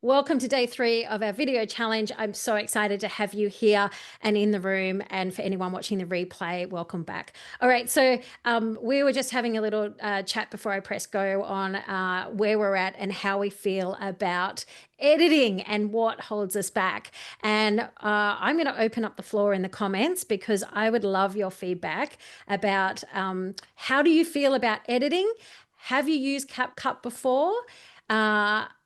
Welcome to day 3 of our video challenge. I'm so excited to have you here and in the room. And for anyone watching the replay, welcome back. All right, so we were just having a little chat before I press go on where we're at and how we feel about editing and what holds us back. And I'm going to open up the floor in the comments because I would love your feedback about how do you feel about editing? Have you used CapCut before?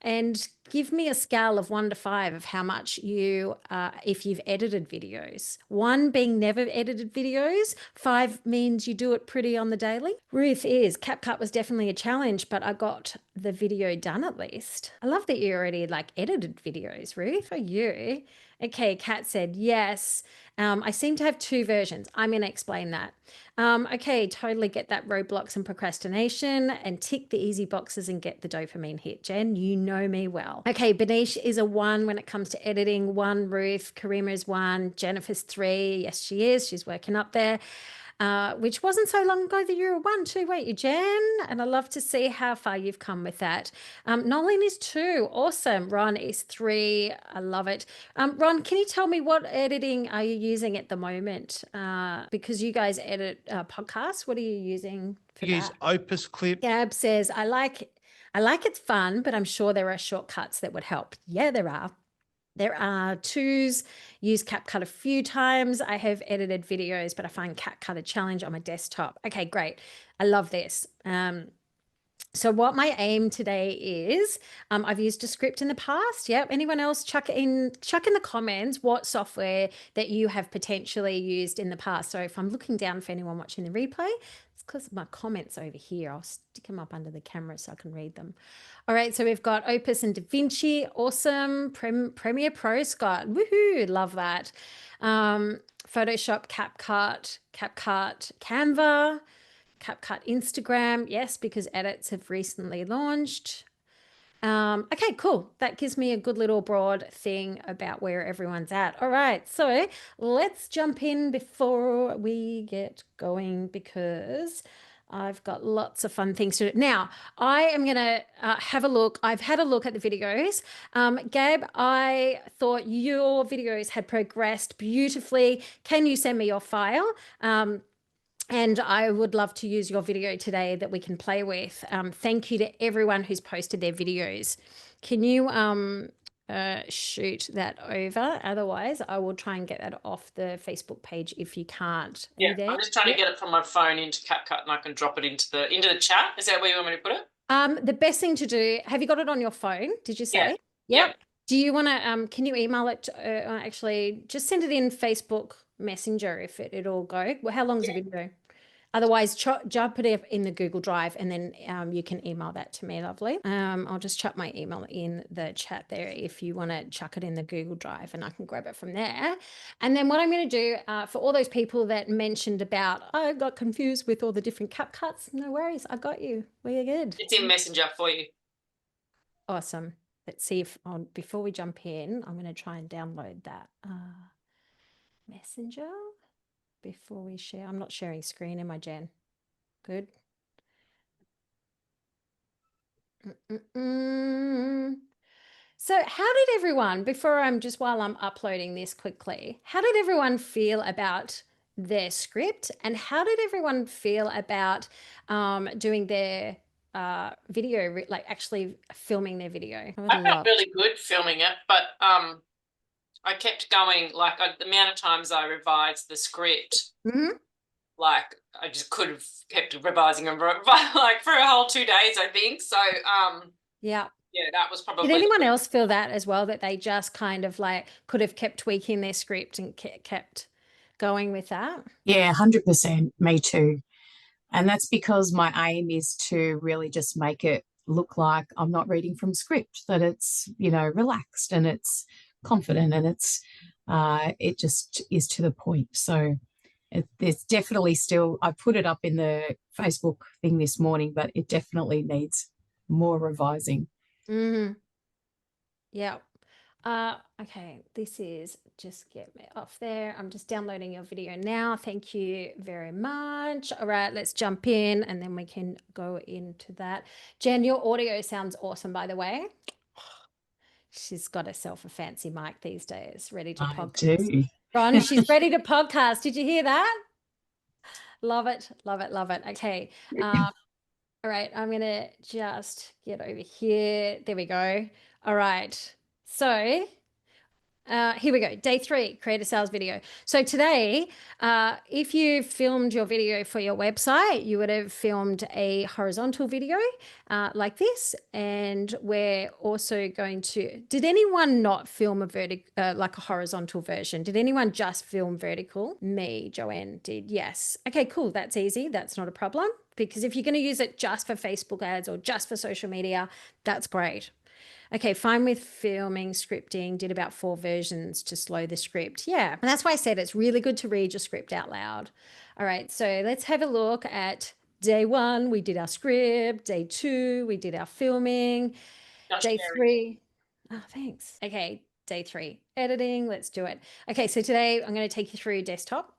And give me a scale of 1 to 5 of how much you, if you've edited videos. 1 being never edited videos, 5 means you do it pretty on the daily. Ruth is, CapCut was definitely a challenge, but I got the video done at least. I love that you already edited videos, Ruth. For you. Okay, Kat said yes. I seem to have 2 versions. I'm going to explain that. Okay, totally get that, roadblocks and procrastination, and tick the easy boxes and get the dopamine hit. Jen, you know me well. Okay, Benish is a 1 when it comes to editing. 1, Ruth. Karima is 1. Jennifer's 3. Yes, she is. She's working up there. Which wasn't so long ago that you were 1 too, weren't you, Jen? And I love to see how far you've come with that. Nolan is 2. Awesome. Ron is 3. I love it. Ron, can you tell me what editing are you using at the moment? Because you guys edit podcasts. What are you using for Use that? Opus Clip. Gab says, I like it's fun, but I'm sure there are shortcuts that would help. Yeah, there are. There are 2s. Use CapCut a few times. I have edited videos, but I find CapCut a challenge on my desktop. Okay, great. I love this. So what my aim today is, I've used a script in the past. Yep. Anyone else chuck in the comments what software that you have potentially used in the past. So if I'm looking down for anyone watching the replay, it's because my comments over here. I'll stick them up under the camera so I can read them. All right, so we've got Opus and DaVinci. Awesome. Premiere Pro, Scott. Woohoo, love that. Photoshop, CapCut, Canva, CapCut Instagram. Yes, because edits have recently launched. Okay, cool. That gives me a good little broad thing about where everyone's at. All right, so let's jump in before we get going because I've got lots of fun things to do. Now, I am going to have a look. I've had a look at the videos. Gab, I thought your videos had progressed beautifully. Can you send me your file? And I would love to use your video today that we can play with. Thank you to everyone who's posted their videos. Can you shoot that over? Otherwise, I will try and get that off the Facebook page if you can't. Are you there? I'm just trying to get it from my phone into CapCut and I can drop it into the chat. Is that where you want me to put it? The best thing to do, have you got it on your phone? Did you say? Yeah. Yep. Do you want to, can you email it? Actually, just send it in Facebook Messenger if it'll go. Well, how long is the video? Otherwise, jump it in the Google Drive and then you can email that to me, lovely. I'll just chuck my email in the chat there if you want to chuck it in the Google Drive and I can grab it from there. And then what I'm going to do for all those people that mentioned about, I got confused with all the different CapCuts, no worries, I got you. We're good. It's in Messenger for you. Awesome. Let's see if, before we jump in, I'm going to try and download that Messenger. Before we share, I'm not sharing screen, am I, Jen? Good. So how did everyone, while I'm uploading this quickly, how did everyone feel about their script and how did everyone feel about doing their video, like actually filming their video? I felt really good filming it, but I kept going, the amount of times I revised the script, I just could have kept revising and for a whole 2 days, I think. So yeah, that was probably. Did anyone else feel that as well, that they just kind of could have kept tweaking their script and kept going with that? Yeah, 100%. Me too. And that's because my aim is to really just make it look like I'm not reading from script, that it's, relaxed and it's confident and it just is to the point. So there's definitely still, I put it up in the Facebook thing this morning, but it definitely needs more revising. Yeah. Okay, this is, just get me off there. I'm just downloading your video now. Thank you very much. All right, let's jump in and then we can go into that. Jen, your audio sounds awesome, by the way. She's got herself a fancy mic these days, ready to I podcast. do. Ron, she's ready to podcast. Did you hear that? Love it, love it, love it. Okay. All right, I'm going to just get over here. There we go. All right. So here we go. Day 3, create a sales video. So today, if you filmed your video for your website, you would have filmed a horizontal video like this. And we're also going to, did anyone not film a like a horizontal version? Did anyone just film vertical? Me, Joanne did. Yes. Okay, cool. That's easy. That's not a problem. Because if you're going to use it just for Facebook ads or just for social media, that's great. Okay, fine with filming, scripting, did about 4 versions to slow the script. Yeah, and that's why I said it's really good to read your script out loud. All right, so let's have a look at day 1. We did our script. Day 2, we did our filming. Day 3. Oh, thanks. Okay, day 3, editing. Let's do it. Okay, so today I'm going to take you through desktop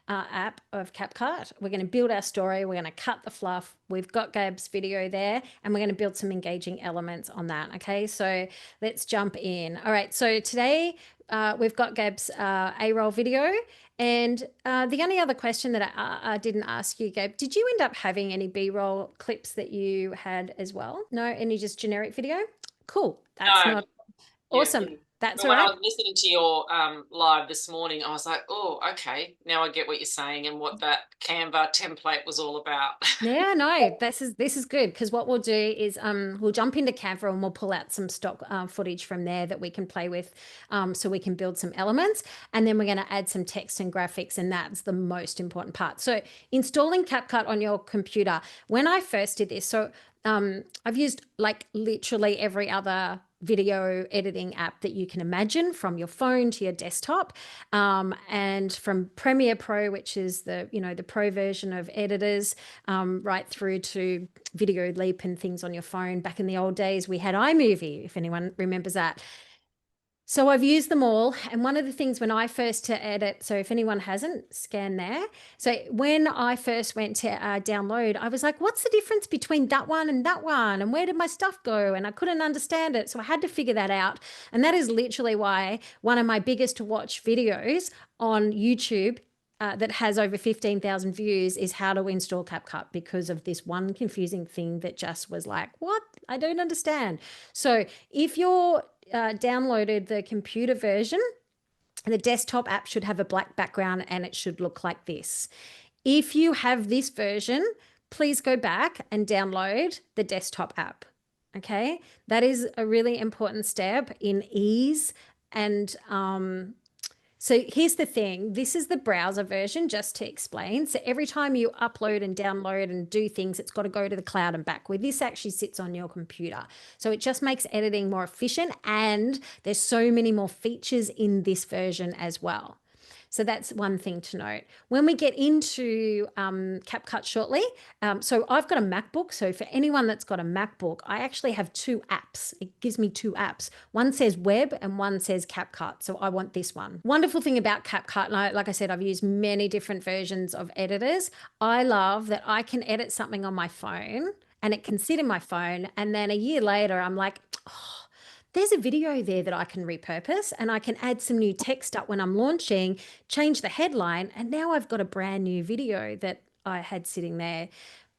app of CapCut. We're going to build our story. We're going to cut the fluff. We've got Gab's video there, and we're going to build some engaging elements on that. Okay, so let's jump in. All right, so today we've got Gab's A-roll video. And the only other question that I didn't ask you, Gab, did you end up having any B-roll clips that you had as well? No, any just generic video? Cool. That's not awesome. Yeah. That's when all right. I was listening to your live this morning, I was like, oh, okay, now I get what you're saying and what that Canva template was all about. Yeah, no, this is good, because what we'll do is we'll jump into Canva and we'll pull out some stock footage from there that we can play with, so we can build some elements, and then we're going to add some text and graphics, and that's the most important part. So installing CapCut on your computer. When I first did this, so I've used like literally every other video editing app that you can imagine, from your phone to your desktop, and from Premiere Pro, which is the the pro version of editors, right through to Video Leap and things on your phone. Back in the old days, we had iMovie, if anyone remembers that. So I've used them all. And one of the things when I first to edit, so if anyone hasn't, scan there. So when I first went to download, I was like, what's the difference between that one and that one? And where did my stuff go? And I couldn't understand it. So I had to figure that out. And that is literally why one of my biggest to watch videos on YouTube that has over 15,000 views is how to install CapCut, because of this one confusing thing that just was like, what? I don't understand. So if you're downloaded the computer version, the desktop app should have a black background and it should look like this. If you have this version, please go back and download the desktop app. Okay, that is a really important step in ease. And so here's the thing. This is the browser version, just to explain. So every time you upload and download and do things, it's got to go to the cloud and back, where this actually sits on your computer. So it just makes editing more efficient, and there's so many more features in this version as well. So that's one thing to note. When we get into CapCut shortly, so I've got a MacBook. So for anyone that's got a MacBook, I actually have 2 apps. It gives me 2 apps. One says web and one says CapCut. So I want this one. Wonderful thing about CapCut, and like I said, I've used many different versions of editors. I love that I can edit something on my phone and it can sit in my phone. And then a year later, I'm like, oh, there's a video there that I can repurpose, and I can add some new text up when I'm launching, change the headline, and now I've got a brand new video that I had sitting there.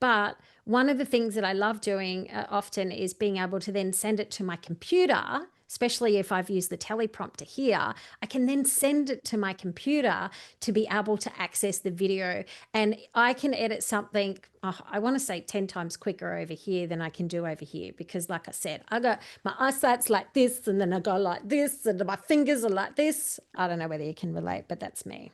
But one of the things that I love doing often is being able to then send it to my computer, especially if I've used the teleprompter here. I can then send it to my computer to be able to access the video, and I can edit something, I want to say 10 times quicker over here than I can do over here, because like I said, I got my eyesight's like this, and then I go like this, and my fingers are like this. I don't know whether you can relate, but that's me.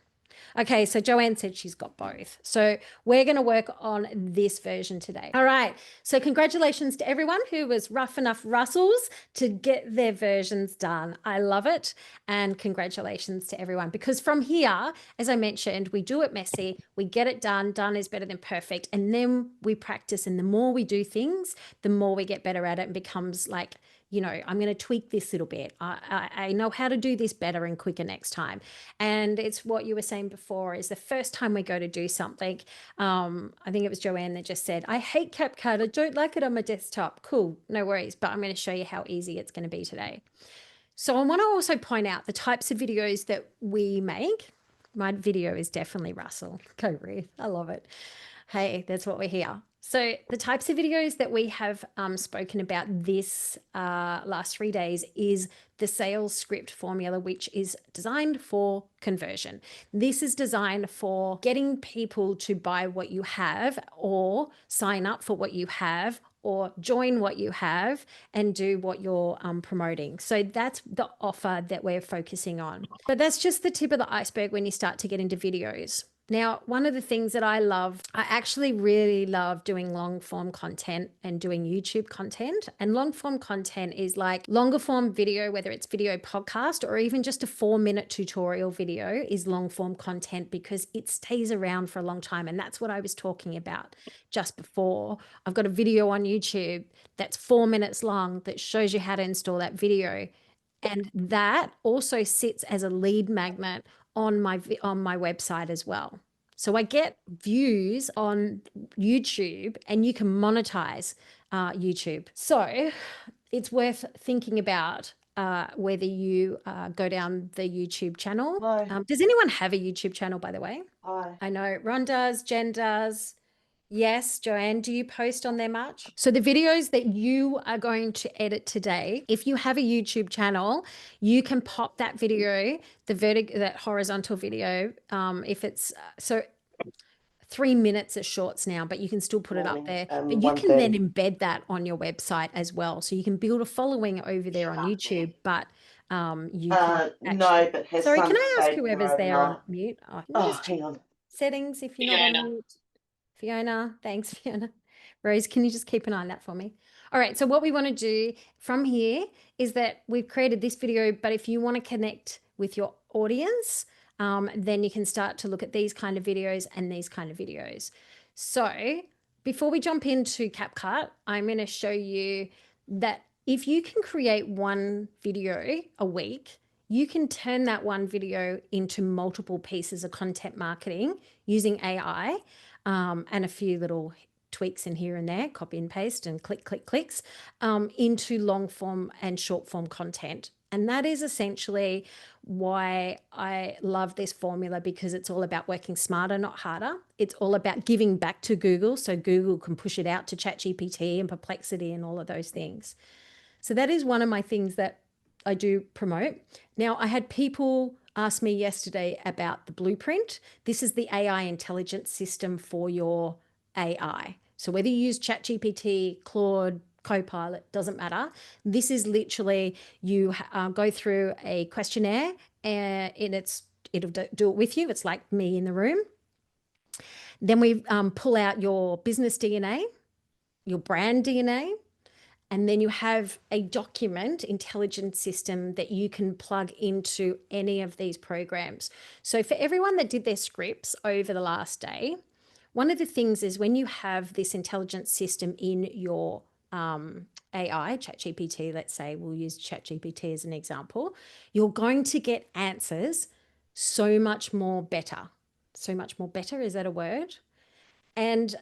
Okay, so Joanne said she's got both. So we're going to work on this version today. All right, so congratulations to everyone who was rough enough Russells to get their versions done. I love it. And congratulations to everyone, because from here, as I mentioned, we do it messy, we get it done. Done is better than perfect. And then we practice. And the more we do things, the more we get better at it, and becomes like, I'm going to tweak this little bit. I know how to do this better and quicker next time. And it's what you were saying before, is the first time we go to do something. I think it was Joanne that just said, I hate CapCut. I don't like it on my desktop. Cool, no worries. But I'm going to show you how easy it's going to be today. So I want to also point out the types of videos that we make. My video is definitely Russell. Go Ruth. I love it. Hey, that's what we're here. So the types of videos that we have spoken about this last 3 days is the sales script formula, which is designed for conversion. This is designed for getting people to buy what you have or sign up for what you have or join what you have and do what you're promoting. So that's the offer that we're focusing on. But that's just the tip of the iceberg when you start to get into videos. Now, one of the things that I love, I actually really love doing long form content and doing YouTube content. And long form content is like longer form video, whether it's video podcast or even just a 4-minute tutorial video is long form content because it stays around for a long time. And that's what I was talking about just before. I've got a video on YouTube that's 4 minutes long that shows you how to install that video. And that also sits as a lead magnet on my website as well. So I get views on YouTube and you can monetize YouTube. So it's worth thinking about whether you go down the YouTube channel. Does anyone have a YouTube channel, by the way? Hi. I know Ron does, Jen does. Yes, Joanne, do you post on there much? So the videos that you are going to edit today, if you have a YouTube channel, you can pop that video, that horizontal video, if it's, so 3 minutes of shorts now, but you can still put it up there. But you can then embed that on your website as well. So you can build a following over there on YouTube, but you can actually, no, but has sorry, some can I ask stayed whoever's there on mute? Oh, can you just hang on. settings if you're not on Fiona. mute? Fiona, thanks, Fiona. Rose, can you just keep an eye on that for me? All right, so what we want to do from here is that we've created this video, but if you want to connect with your audience, then you can start to look at these kind of videos and these kind of videos. So before we jump into CapCut, I'm going to show you that if you can create one video a week, you can turn that one video into multiple pieces of content marketing using AI and a few little tweaks in here and there, copy and paste and clicks into long form and short form content. And that is essentially why I love this formula, because it's all about working smarter, not harder. It's all about giving back to Google so Google can push it out to ChatGPT and Perplexity and all of those things. So that is one of my things that I do promote. Now, I had people ask me yesterday about the blueprint. This is the AI intelligence system for your AI. So whether you use ChatGPT, Claude, Copilot, doesn't matter. This is literally you go through a questionnaire and it'll do it with you. It's like me in the room. Then we pull out your business DNA, your brand DNA, and then you have a document intelligence system that you can plug into any of these programs. So for everyone that did their scripts over the last day, one of the things is when you have this intelligence system in your AI, ChatGPT, let's say we'll use ChatGPT as an example, you're going to get answers so much more better. So much more better, is that a word? And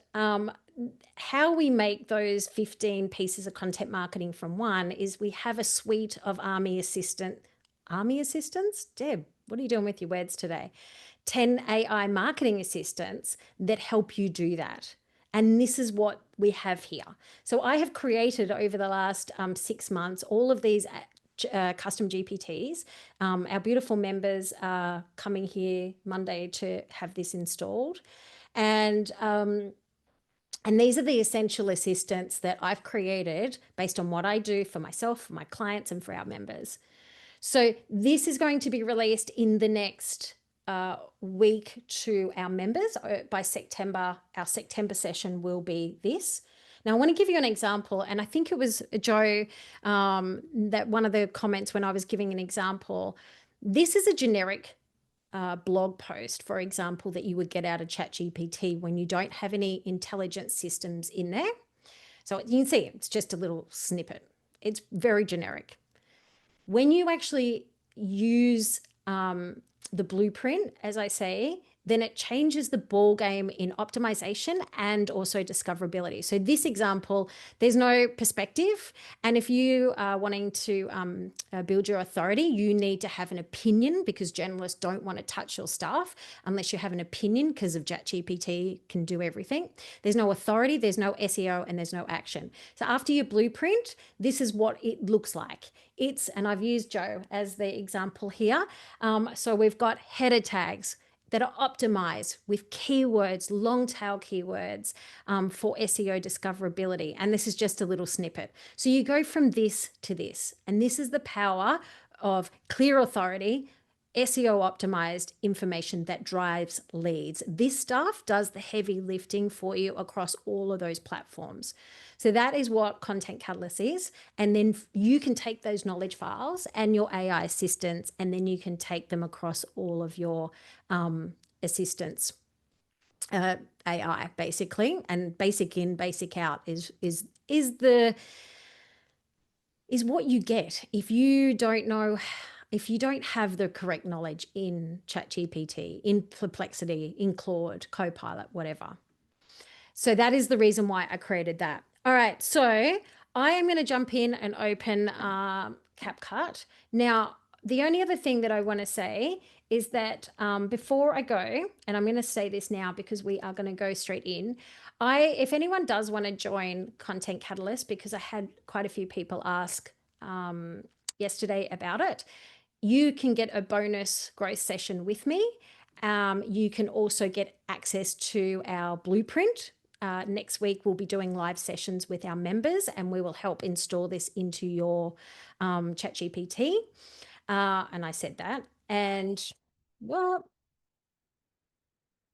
how we make those 15 pieces of content marketing from one is we have a suite of army assistants. Deb, what are you doing with your words today? 10 AI marketing assistants that help you do that. And this is what we have here. So I have created over the last 6 months all of these custom GPTs. Our beautiful members are coming here Monday to have this installed. And these are the essential assistants that I've created based on what I do for myself, for my clients, and for our members. So this is going to be released in the next week to our members by September. Our September session will be this. Now, I want to give you an example, and I think it was Joe that one of the comments when I was giving an example, this is a generic blog post, for example, that you would get out of ChatGPT when you don't have any intelligence systems in there. So you can see it's just a little snippet. It's very generic. When you actually use the blueprint, as I say, then it changes the ball game in optimization and also discoverability. So this example, there's no perspective. And if you are wanting to build your authority, you need to have an opinion, because journalists don't want to touch your stuff unless you have an opinion, because of ChatGPT can do everything. There's no authority, there's no SEO, and there's no action. So after your blueprint, this is what it looks like. And I've used Joe as the example here. So we've got header tags that are optimized with keywords, long tail keywords for SEO discoverability. And this is just a little snippet. So you go from this to this, and this is the power of clear authority, SEO optimized information that drives leads. This stuff does the heavy lifting for you across all of those platforms. So that is what Content Catalyst is. And then you can take those knowledge files and your AI assistants, and then you can take them across all of your assistants, AI basically. And basic in, basic out is what you get if you don't know, if you don't have the correct knowledge in ChatGPT, in Perplexity, in Claude, Copilot, whatever. So that is the reason why I created that. All right, so I am going to jump in and open CapCut. Now, the only other thing that I want to say is that before I go, and I'm going to say this now because we are going to go straight in, if anyone does want to join Content Catalyst, because I had quite a few people ask yesterday about it, you can get a bonus growth session with me. You can also get access to our blueprint. Next week, we'll be doing live sessions with our members, and we will help install this into your ChatGPT. And I said that. And well,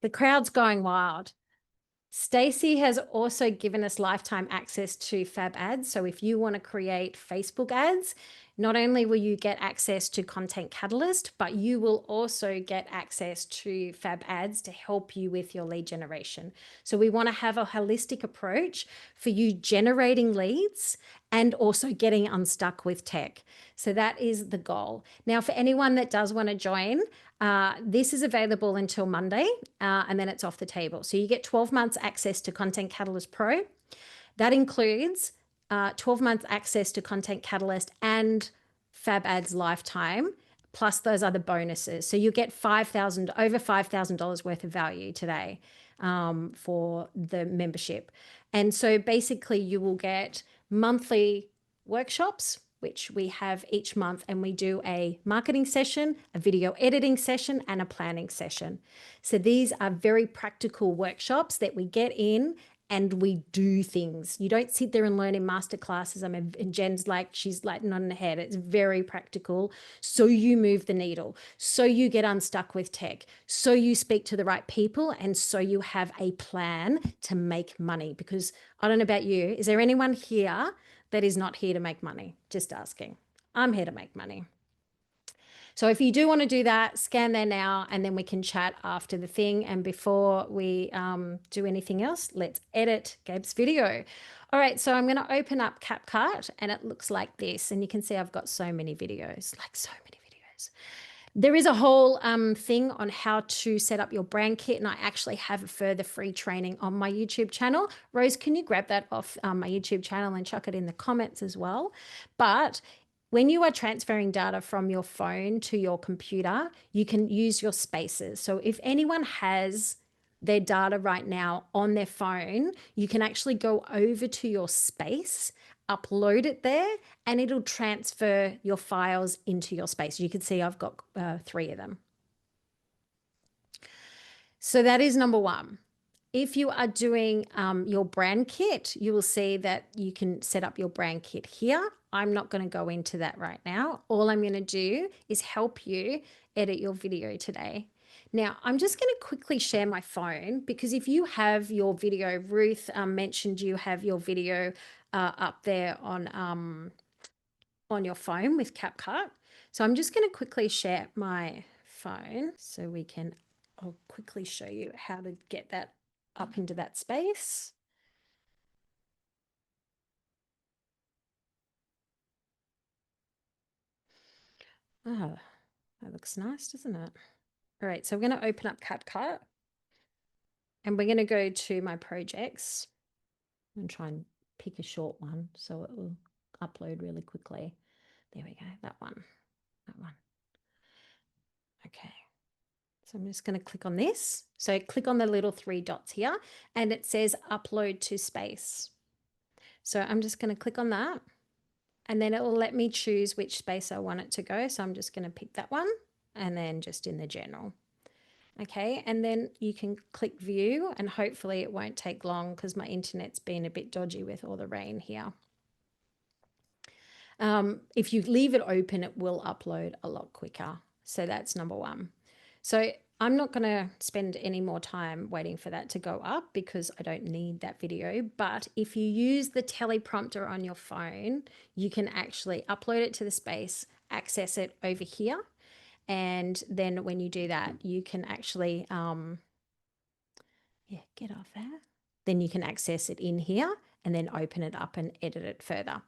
the crowd's going wild. Stacey has also given us lifetime access to Fab Ads. So if you want to create Facebook ads, not only will you get access to Content Catalyst, but you will also get access to Fab Ads to help you with your lead generation. So we want to have a holistic approach for you generating leads and also getting unstuck with tech. So that is the goal. Now, for anyone that does want to join, this is available until Monday, and then it's off the table. So you get 12 months access to Content Catalyst Pro. That includes 12 months access to Content Catalyst and Fab Ads Lifetime, plus those other bonuses. So you get over $5,000 worth of value today for the membership. And so basically you will get monthly workshops, which we have each month, and we do a marketing session, a video editing session, and a planning session. So these are very practical workshops that we get in and we do things. You don't sit there and learn in master classes. And Jen's like, she's like nodding her head. It's very practical. So you move the needle. So you get unstuck with tech. So you speak to the right people. And so you have a plan to make money. Because I don't know about you, is there anyone here that is not here to make money? Just asking. I'm here to make money. So if you do want to do that, scan there now, and then we can chat after the thing. And before we do anything else, let's edit Gabe's video. All right, so I'm going to open up CapCut, and it looks like this. And you can see I've got so many videos, like so many videos. There is a whole thing on how to set up your brand kit, and I actually have a further free training on my YouTube channel. Rose, can you grab that off my YouTube channel and chuck it in the comments as well? But when you are transferring data from your phone to your computer, you can use your spaces. So if anyone has their data right now on their phone, you can actually go over to your space, upload it there, and it'll transfer your files into your space. You can see I've got 3 of them. So that is number one. If you are doing your brand kit, you will see that you can set up your brand kit here. I'm not going to go into that right now. All I'm going to do is help you edit your video today. Now, I'm just going to quickly share my phone, because if you have your video, Ruth mentioned you have your video up there on your phone with CapCut. So I'm just going to quickly share my phone so I'll quickly show you how to get that up into that space. Oh, that looks nice, doesn't it? All right, so I'm going to open up CapCut and we're going to go to my projects and try and pick a short one so it will upload really quickly. There we go, that one. Okay, so I'm just going to click on this. So click on the little 3 dots here and it says upload to space. So I'm just going to click on that and then it will let me choose which space I want it to go. So I'm just going to pick that one and then just in the general. Okay, and then you can click view and hopefully it won't take long because my internet's been a bit dodgy with all the rain here. If you leave it open, it will upload a lot quicker. So that's number one. So I'm not going to spend any more time waiting for that to go up because I don't need that video. But if you use the teleprompter on your phone, you can actually upload it to the space, access it over here. And then when you do that, you can actually, get off there. Then you can access it in here and then open it up and edit it further.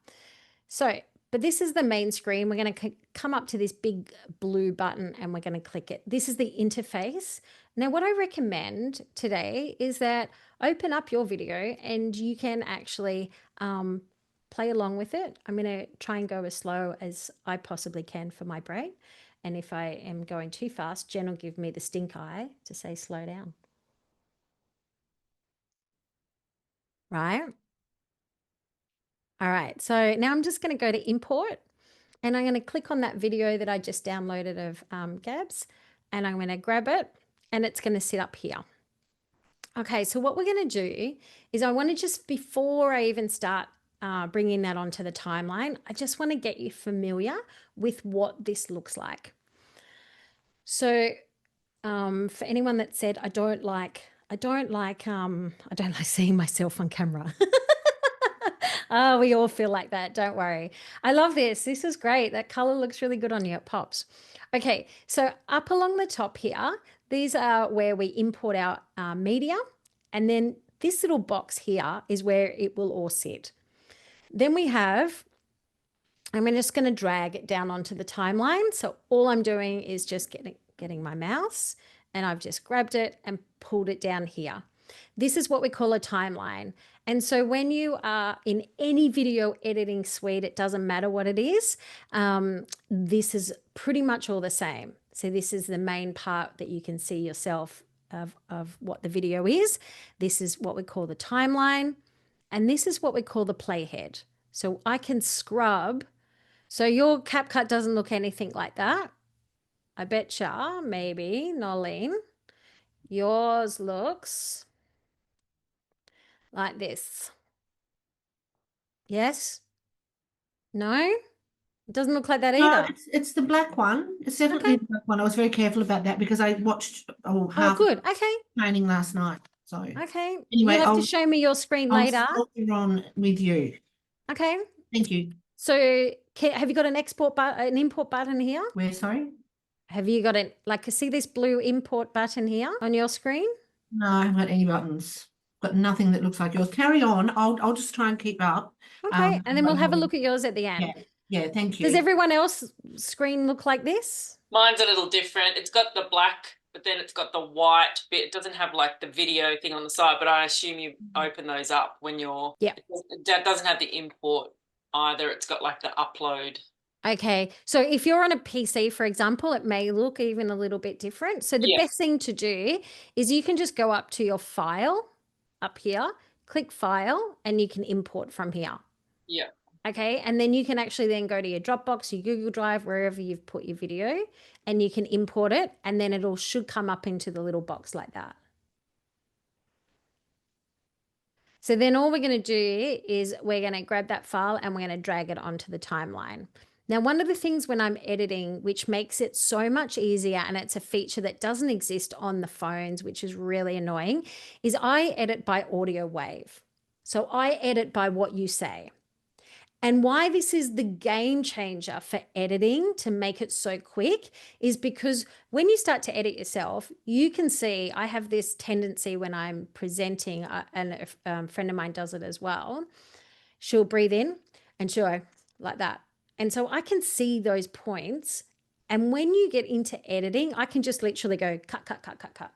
So, but this is the main screen. We're going to come up to this big blue button and we're going to click it. This is the interface. Now, what I recommend today is that open up your video and you can actually play along with it. I'm going to try and go as slow as I possibly can for my brain. And if I am going too fast, Jen will give me the stink eye to say slow down. Right? All right, so now I'm just going to go to import and I'm going to click on that video that I just downloaded of Gabs and I'm going to grab it and it's going to sit up here. Okay, so what we're going to do is I want to just, before I even start bringing that onto the timeline, I just want to get you familiar with what this looks like. So for anyone that said, I don't like seeing myself on camera. Oh, we all feel like that. Don't worry. I love this. This is great. That color looks really good on you. It pops. Okay, so up along the top here, these are where we import our media. And then this little box here is where it will all sit. Then we have, I'm just going to drag it down onto the timeline. So all I'm doing is just getting my mouse and I've just grabbed it and pulled it down here. This is what we call a timeline. And so when you are in any video editing suite, it doesn't matter what it is, this is pretty much all the same. So this is the main part that you can see yourself of what the video is. This is what we call the timeline. And this is what we call the playhead. So I can scrub. So your CapCut doesn't look anything like that. I betcha, maybe, Nolene. Yours looks like this. Yes? No? It doesn't look like that either. No, it's the black one. It's definitely the black one. I was very careful about that because I watched half good. Okay. training last night. So Okay. anyway, You'll have to show me your screen later. I'll on with you. Okay. Thank you. So have you got an import button here? Where, sorry? Have you got see this blue import button here on your screen? No, I haven't got any buttons. Got nothing that looks like yours. Carry on. I'll just try and keep up. Okay, and then we'll have a look at yours at the end. Yeah, thank you. Does everyone else's screen look like this? Mine's a little different. It's got the black, but then it's got the white bit. It doesn't have like the video thing on the side, but I assume you open those up when you're... Yeah. It doesn't have the import either. It's got like the upload. Okay, so if you're on a PC, for example, it may look even a little bit different. So the best thing to do is you can just go up to your file up here, click file, and you can import from here. Yeah. Okay, and then you can actually then go to your Dropbox, your Google Drive, wherever you've put your video, and you can import it, and then should come up into the little box like that. So then all we're going to do is we're going to grab that file and we're going to drag it onto the timeline. Now, one of the things when I'm editing, which makes it so much easier, and it's a feature that doesn't exist on the phones, which is really annoying, is I edit by audio wave. So I edit by what you say. And why this is the game changer for editing to make it so quick is because when you start to edit yourself, you can see I have this tendency when I'm presenting, and a friend of mine does it as well. She'll breathe in and she'll go like that. And so I can see those points And when you get into editing, I can just literally go cut, cut, cut, cut, cut.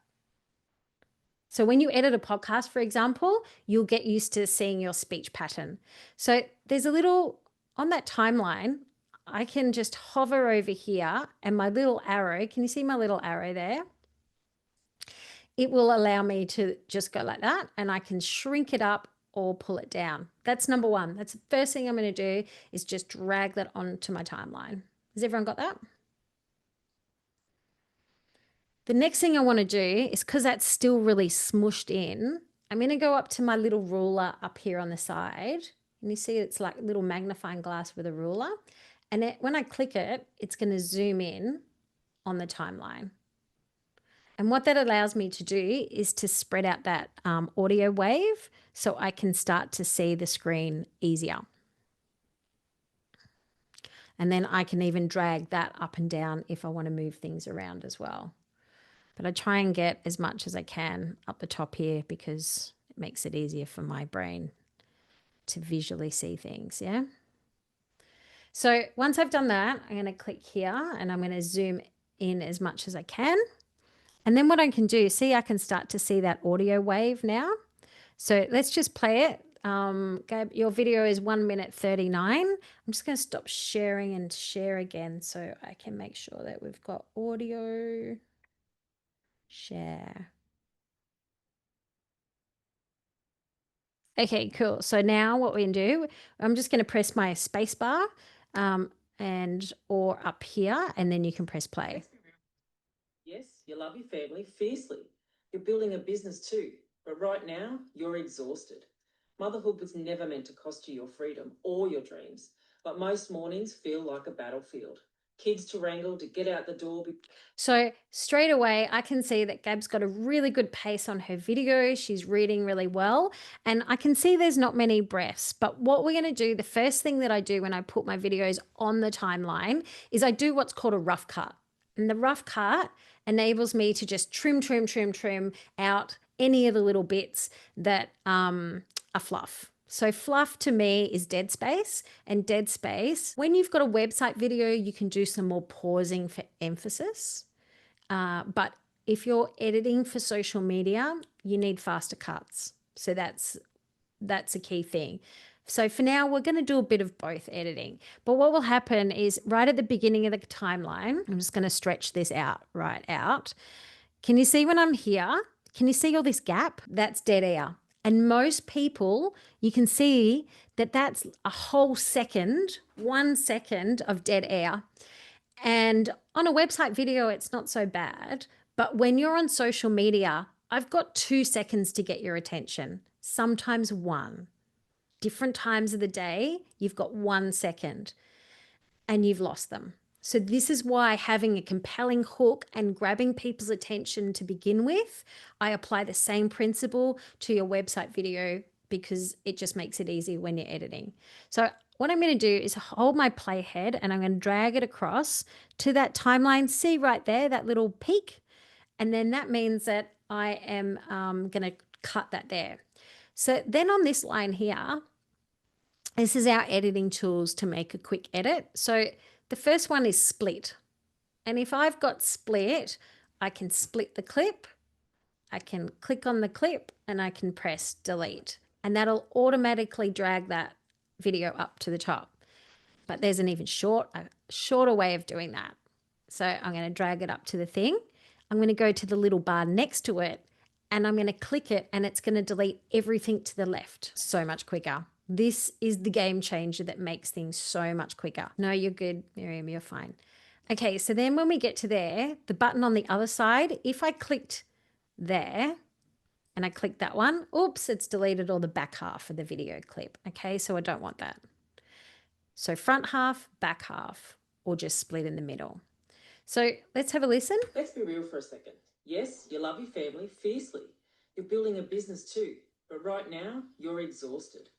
So when you edit a podcast, for example, you'll get used to seeing your speech pattern. So there's a little, on that timeline, I can just hover over here and my little arrow, can you see my little arrow there? It will allow me to just go like that, and I can shrink it up or pull it down. That's number one. That's the first thing I'm going to do, is just drag that onto my timeline. Has everyone got that? The next thing I want to do is, because that's still really smushed in, I'm going to go up to my little ruler up here on the side. And you see it's like a little magnifying glass with a ruler. And when I click it, it's going to zoom in on the timeline. And what that allows me to do is to spread out that audio wave so I can start to see the screen easier. And then I can even drag that up and down if I want to move things around as well. But I try and get as much as I can up the top here because it makes it easier for my brain to visually see things, yeah? So once I've done that, I'm going to click here and I'm going to zoom in as much as I can. And then what I can do, see, I can start to see that audio wave now. So let's just play it. Gab, your video is 1 minute 39. I'm just going to stop sharing and share again so I can make sure that we've got audio. Share. Okay, cool. So now what we can do, I'm just going to press my space bar or up here, and then you can press play. Yes, you love your family fiercely. You're building a business too, but right now you're exhausted. Motherhood was never meant to cost you your freedom or your dreams, but most mornings feel like a battlefield. Kids to wrangle to get out the door. So straight away, I can see that Gab's got a really good pace on her video. She's reading really well. And I can see there's not many breaths. But what we're going to do, the first thing that I do when I put my videos on the timeline is I do what's called a rough cut. And the rough cut enables me to just trim out any of the little bits that are fluff. So fluff to me is dead space, and dead space, when you've got a website video, you can do some more pausing for emphasis. But if you're editing for social media, you need faster cuts. So that's a key thing. So for now, we're going to do a bit of both editing. But what will happen is right at the beginning of the timeline, I'm just going to stretch this out, right out. Can you see when I'm here? Can you see all this gap? That's dead air. And most people, you can see that that's a whole second, 1 second of dead air. And on a website video, it's not so bad. But when you're on social media, I've got 2 seconds to get your attention, sometimes 1. Different times of the day, you've got 1 second and you've lost them. So this is why having a compelling hook and grabbing people's attention to begin with, I apply the same principle to your website video because it just makes it easy when you're editing. So what I'm going to do is hold my playhead and I'm going to drag it across to that timeline. See right there, that little peak. And then that means that I am going to cut that there. So then on this line here, this is our editing tools to make a quick edit. So the first one is split. And if I've got split, I can split the clip. I can click on the clip and I can press delete. And that'll automatically drag that video up to the top. But there's an even shorter way of doing that. So I'm going to drag it up to the thing. I'm going to go to the little bar next to it and I'm going to click it and it's going to delete everything to the left. So much quicker. This is the game changer that makes things so much quicker. No, you're good, Miriam, you're fine. Okay, so then when we get to there, the button on the other side, if I clicked there and I clicked that one, oops, it's deleted all the back half of the video clip. Okay, so I don't want that. So front half, back half, or just split in the middle. So let's have a listen. Let's be real for a second. Yes, you love your family fiercely. You're building a business too, but right now you're exhausted.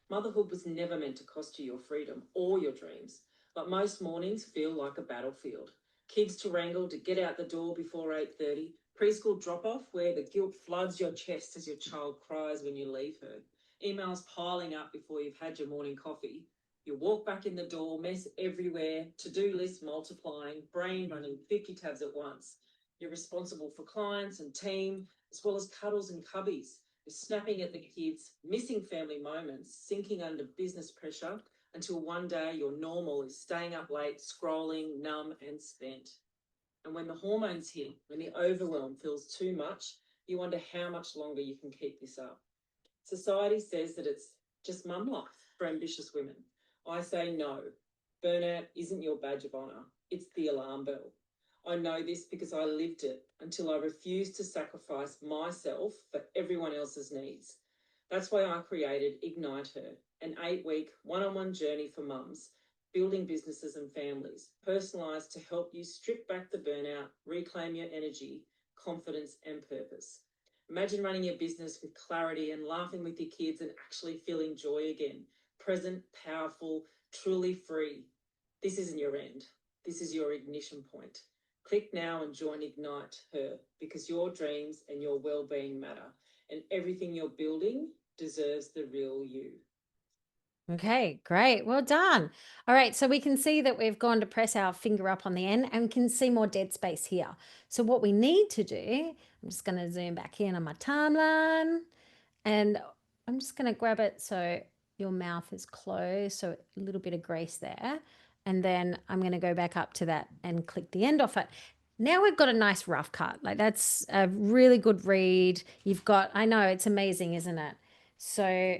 Motherhood was never meant to cost you your freedom or your dreams, but most mornings feel like a battlefield. Kids to wrangle to get out the door before 8:30, preschool drop-off where the guilt floods your chest as your child cries when you leave her, emails piling up before you've had your morning coffee. You walk back in the door, mess everywhere, to-do list multiplying, brain running 50 tabs at once. You're responsible for clients and team, as well as cuddles and cubbies. You're snapping at the kids, missing family moments, sinking under business pressure, until one day your normal is staying up late, scrolling, numb and spent. And when the hormones hit, when the overwhelm feels too much, you wonder how much longer you can keep this up. Society says that it's just mum life for ambitious women. I say no. Burnout isn't your badge of honour. It's the alarm bell. I know this because I lived it until I refused to sacrifice myself for everyone else's needs. That's why I created Ignite Her, an 8-week one-on-one journey for mums, building businesses and families, personalised to help you strip back the burnout, reclaim your energy, confidence and purpose. Imagine running your business with clarity and laughing with your kids and actually feeling joy again. Present, powerful, truly free. This isn't your end. This is your ignition point. Click now and join Ignite Her, because your dreams and your well-being matter, and everything you're building deserves the real you. Okay, great. Well done. All right, so we can see that we've gone to press our finger up on the end, and we can see more dead space here. So what we need to do, I'm just going to zoom back in on my timeline, and I'm just going to grab it so your mouth is closed, so a little bit of grace there. And then I'm going to go back up to that and click the end off it. Now we've got a nice rough cut. Like, that's a really good read. You've got, I know, it's amazing, isn't it? So,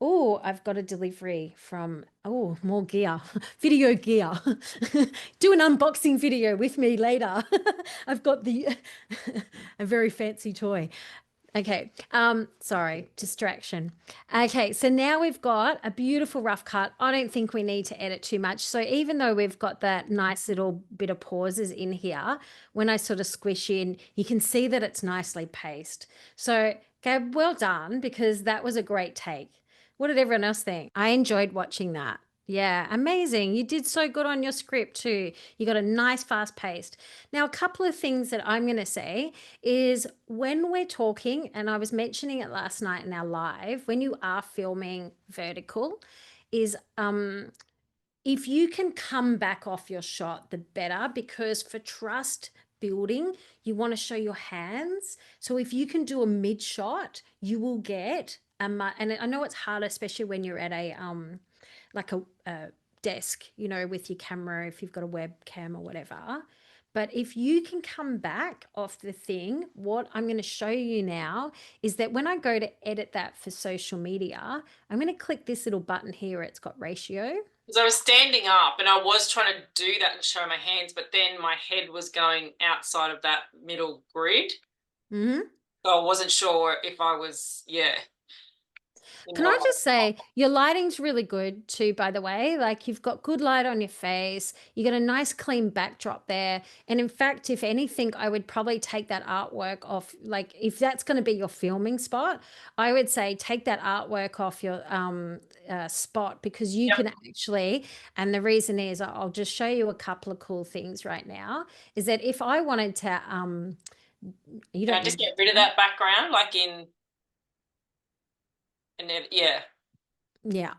oh, I've got a delivery from, oh, more gear, video gear. Do an unboxing video with me later. I've got the, a very fancy toy. Okay, sorry, distraction. Okay, so now we've got a beautiful rough cut. I don't think we need to edit too much. So even though we've got that nice little bit of pauses in here, when I sort of squish in, you can see that it's nicely paced. So, Gab, well done, because that was a great take. What did everyone else think? I enjoyed watching that. Yeah, amazing. You did so good on your script too. You got a nice fast paced. Now, a couple of things that I'm going to say is when we're talking, and I was mentioning it last night in our live, when you are filming vertical, is if you can come back off your shot, the better, because for trust building, you want to show your hands. So if you can do a mid shot, you will get and I know it's hard, especially when you're at a like a desk, you know, with your camera, if you've got a webcam or whatever. But if you can come back off the thing, what I'm going to show you now is that when I go to edit that for social media, I'm going to click this little button here. It's got ratio. Because I was standing up and I was trying to do that and show my hands, but then my head was going outside of that middle grid. Mm-hmm. So I wasn't sure if I was, yeah. Can I just say, your lighting's really good too, by the way. Like, you've got good light on your face. You got a nice clean backdrop there. And in fact, if anything, I would probably take that artwork off. Like, if that's going to be your filming spot, I would say take that artwork off your spot, because you can actually, and the reason is, I'll just show you a couple of cool things right now, is that if I wanted to, you don't just get rid of that background, like in, and then, yeah. Yeah.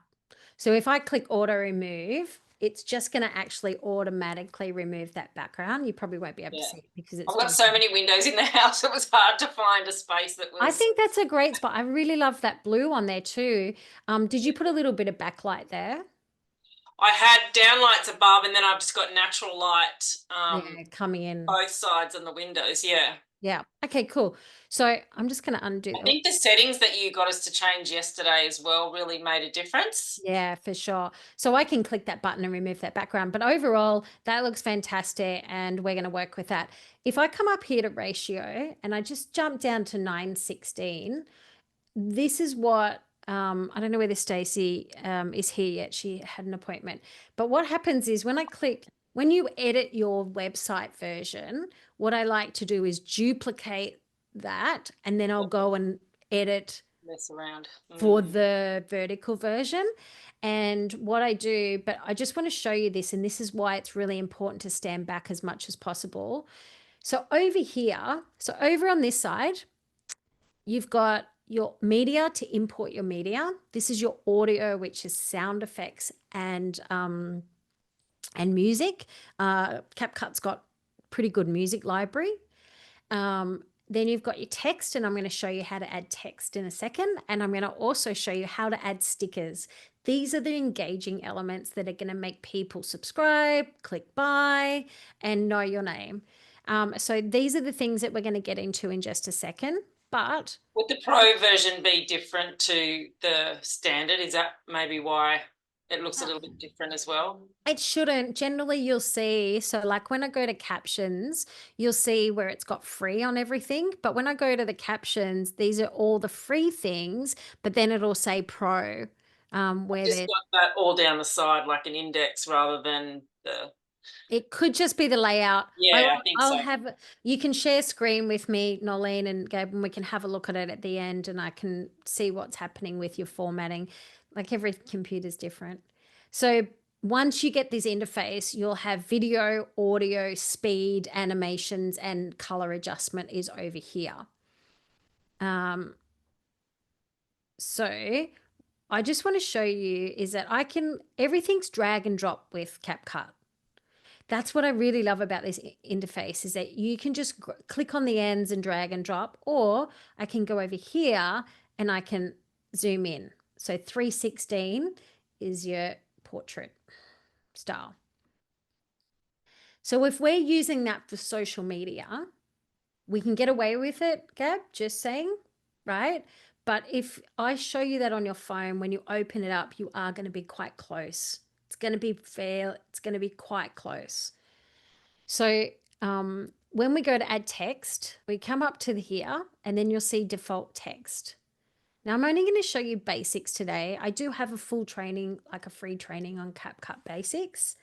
So if I click auto remove, it's just going to actually automatically remove that background. You probably won't be able to see it because it's. I've got so many windows in the house. It was hard to find a space that was. I think that's a great spot. I really love that blue on there too. Did you put a little bit of backlight there? I had downlights above, and then I've just got natural light coming in both sides on the windows. Yeah. Yeah. Okay, cool. So I'm just going to undo. I think the settings that you got us to change yesterday as well really made a difference. Yeah, for sure. So I can click that button and remove that background. But overall, that looks fantastic, and we're going to work with that. If I come up here to ratio and I just jump down to 9:16, this is what I don't know whether Stacey is here yet. She had an appointment. But what happens is when you edit your website version, what I like to do is duplicate that, and then I'll go and edit mess around for the vertical version. And what I do, but I just want to show you this, and this is why it's really important to stand back as much as possible. So over here, so over on this side, you've got your media to import your media. This is your audio, which is sound effects and music. CapCut's got pretty good music library. Then you've got your text, and I'm going to show you how to add text in a second. And I'm going to also show you how to add stickers. These are the engaging elements that are going to make people subscribe, click buy, and know your name. So these are the things that we're going to get into in just a second. But would the pro version be different to the standard? Is that maybe why it looks a little bit different as well? It shouldn't. Generally, you'll see, so like when I go to captions, you'll see where it's got free on everything. But when I go to the captions, these are all the free things, but then it'll say pro. Where Just got that all down the side like an index rather than the... It could just be the layout. Yeah, I think I'll so. have, you can share screen with me, Nolene and Gabe, and we can have a look at it at the end, and I can see what's happening with your formatting. Like every computer's different. So once you get this interface, you'll have video, audio, speed, animations, and color adjustment is over here. So I just want to show you is that everything's drag and drop with CapCut. That's what I really love about this interface is that you can just click on the ends and drag and drop, or I can go over here and I can zoom in. So 316 is your portrait style. So if we're using that for social media, we can get away with it, Gab, just saying, right? But if I show you that on your phone, when you open it up, you are going to be quite close. It's going to be fair. It's going to be quite close. So when we go to add text, we come up to here and then you'll see default text. Now I'm only going to show you basics today. I do have a full training, like a free training on CapCut basics.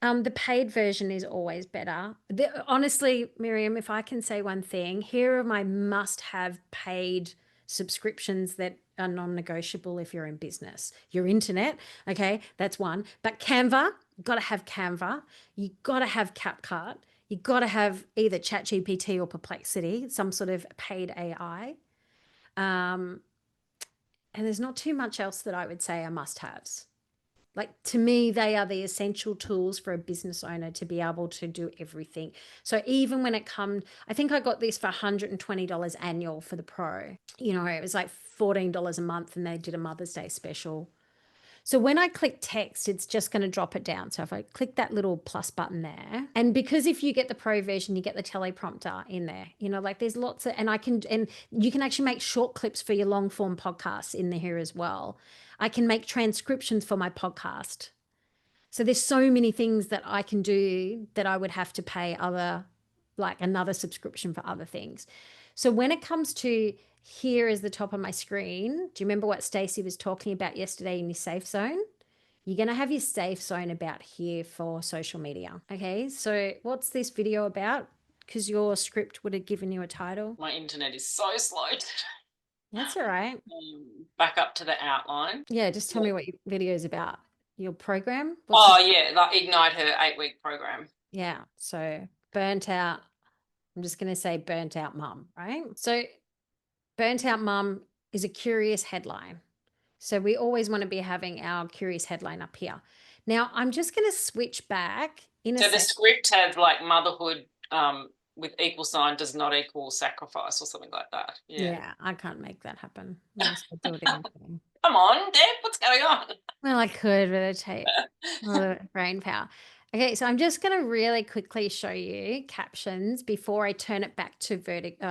The paid version is always better. Honestly, Miriam, if I can say one thing, here are my must-have paid subscriptions that are non-negotiable if you're in business. Your internet, okay, that's one. But Canva, you've got to have Canva. You've got to have CapCut. You've got to have either ChatGPT or Perplexity, some sort of paid AI. And there's not too much else that I would say are must-haves. Like, to me, they are the essential tools for a business owner to be able to do everything. So even when it comes, I think I got this for $120 annual for the pro. You know, it was like $14 a month, and they did a Mother's Day special. So when I click text, it's just going to drop it down. So if I click that little plus button there, and because if you get the pro version, you get the teleprompter in there, you know, like there's lots of, and you can actually make short clips for your long form podcasts in here as well. I can make transcriptions for my podcast. So there's so many things that I can do that I would have to pay another subscription for other things. So when it comes to here is the top of my screen, do you remember what Stacey was talking about yesterday in your safe zone? You're going to have your safe zone about here for social media. Okay, so what's this video about? Because your script would have given you a title. My internet is so slow. That's all right. Back up to the outline. Yeah, just tell me what your video is about. Your program? Yeah, like Ignite her 8-week program. Yeah, so burnt out. I'm just going to say burnt out mum, right? So burnt out mum is a curious headline. So we always want to be having our curious headline up here. Now I'm just going to switch back in a So the second. script has like motherhood with equal sign does not equal sacrifice or something like that. Yeah, I can't make that happen. Unless I do it in Come on, Deb, what's going on? Well, I could, but it'd take a lot of brain power. Okay, so I'm just going to really quickly show you captions before I turn it back to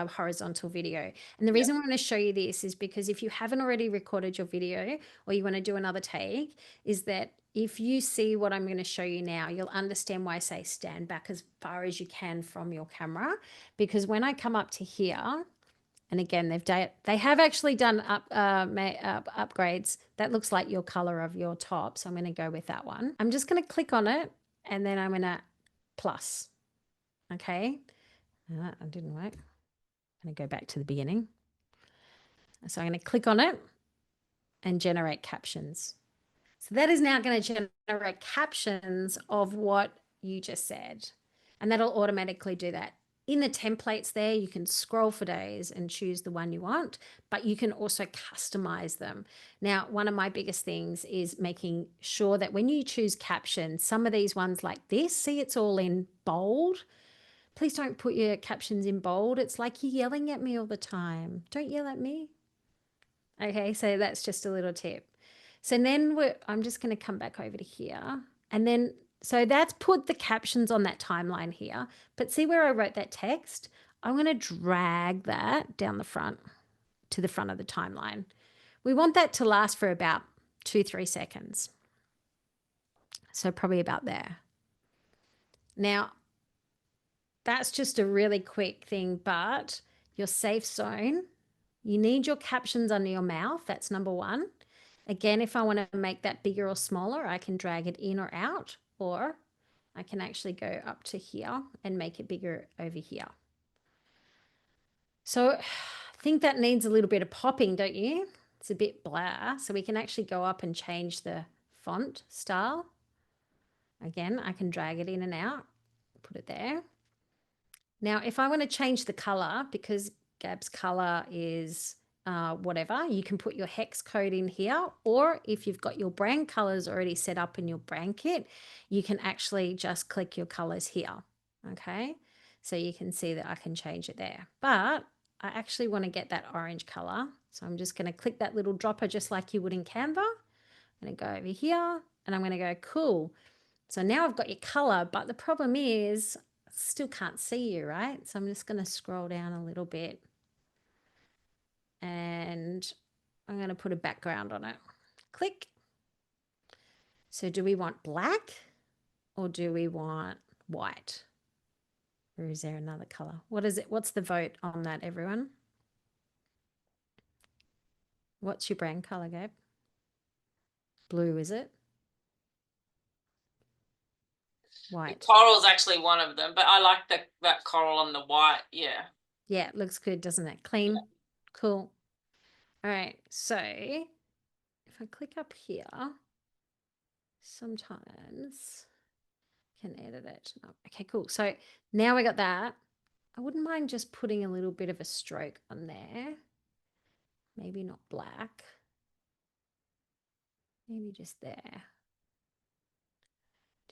horizontal video. And the reason I want to show you this is because if you haven't already recorded your video or you want to do another take, is that if you see what I'm going to show you now, you'll understand why I say stand back as far as you can from your camera. Because when I come up to here, and again, they have actually done upgrades. That looks like your color of your top. So I'm going to go with that one. I'm just going to click on it and then I'm going to plus. Okay. That didn't work. I'm going to go back to the beginning. So I'm going to click on it and generate captions. So that is now going to generate captions of what you just said. And that'll automatically do that. in the templates there, you can scroll for days and choose the one you want, but you can also customize them. Now, one of my biggest things is making sure that when you choose captions, some of these ones like this, see it's all in bold. Please don't put your captions in bold. It's like you're yelling at me all the time. Don't yell at me. Okay, so that's just a little tip. So then I'm just going to come back over to here. And then, so that's put the captions on that timeline here. But see where I wrote that text? I'm going to drag that down the front to the front of the timeline. We want that to last for about 2-3 seconds. So probably about there. Now, that's just a really quick thing, but your safe zone, you need your captions under your mouth. That's number one. Again, if I want to make that bigger or smaller, I can drag it in or out, or I can actually go up to here and make it bigger over here. So I think that needs a little bit of popping, don't you? It's a bit blah. So we can actually go up and change the font style. Again, I can drag it in and out, put it there. Now, if I want to change the color, because Gab's color is whatever, you can put your hex code in here, or if you've got your brand colors already set up in your brand kit, you can actually just click your colors here. Okay, so you can see that I can change it there, but I actually want to get that orange color. So I'm just going to click that little dropper just like you would in Canva. I'm going to go over here and I'm going to go cool. So now I've got your color, but the problem is I still can't see you, right? So I'm just going to scroll down a little bit and I'm going to put a background on it. Click. So do we want black or do we want white? Or is there another color? What is it? What's the vote on that, everyone? What's your brand color, Gabe? Blue, is it? White. Coral's actually one of them, but I like that coral on the white. Yeah. Yeah, it looks good, doesn't it? Clean. Yeah. Cool. All right. So if I click up here, sometimes I can edit it. Oh, okay, cool. So now we got that. I wouldn't mind just putting a little bit of a stroke on there. Maybe not black. Maybe just there.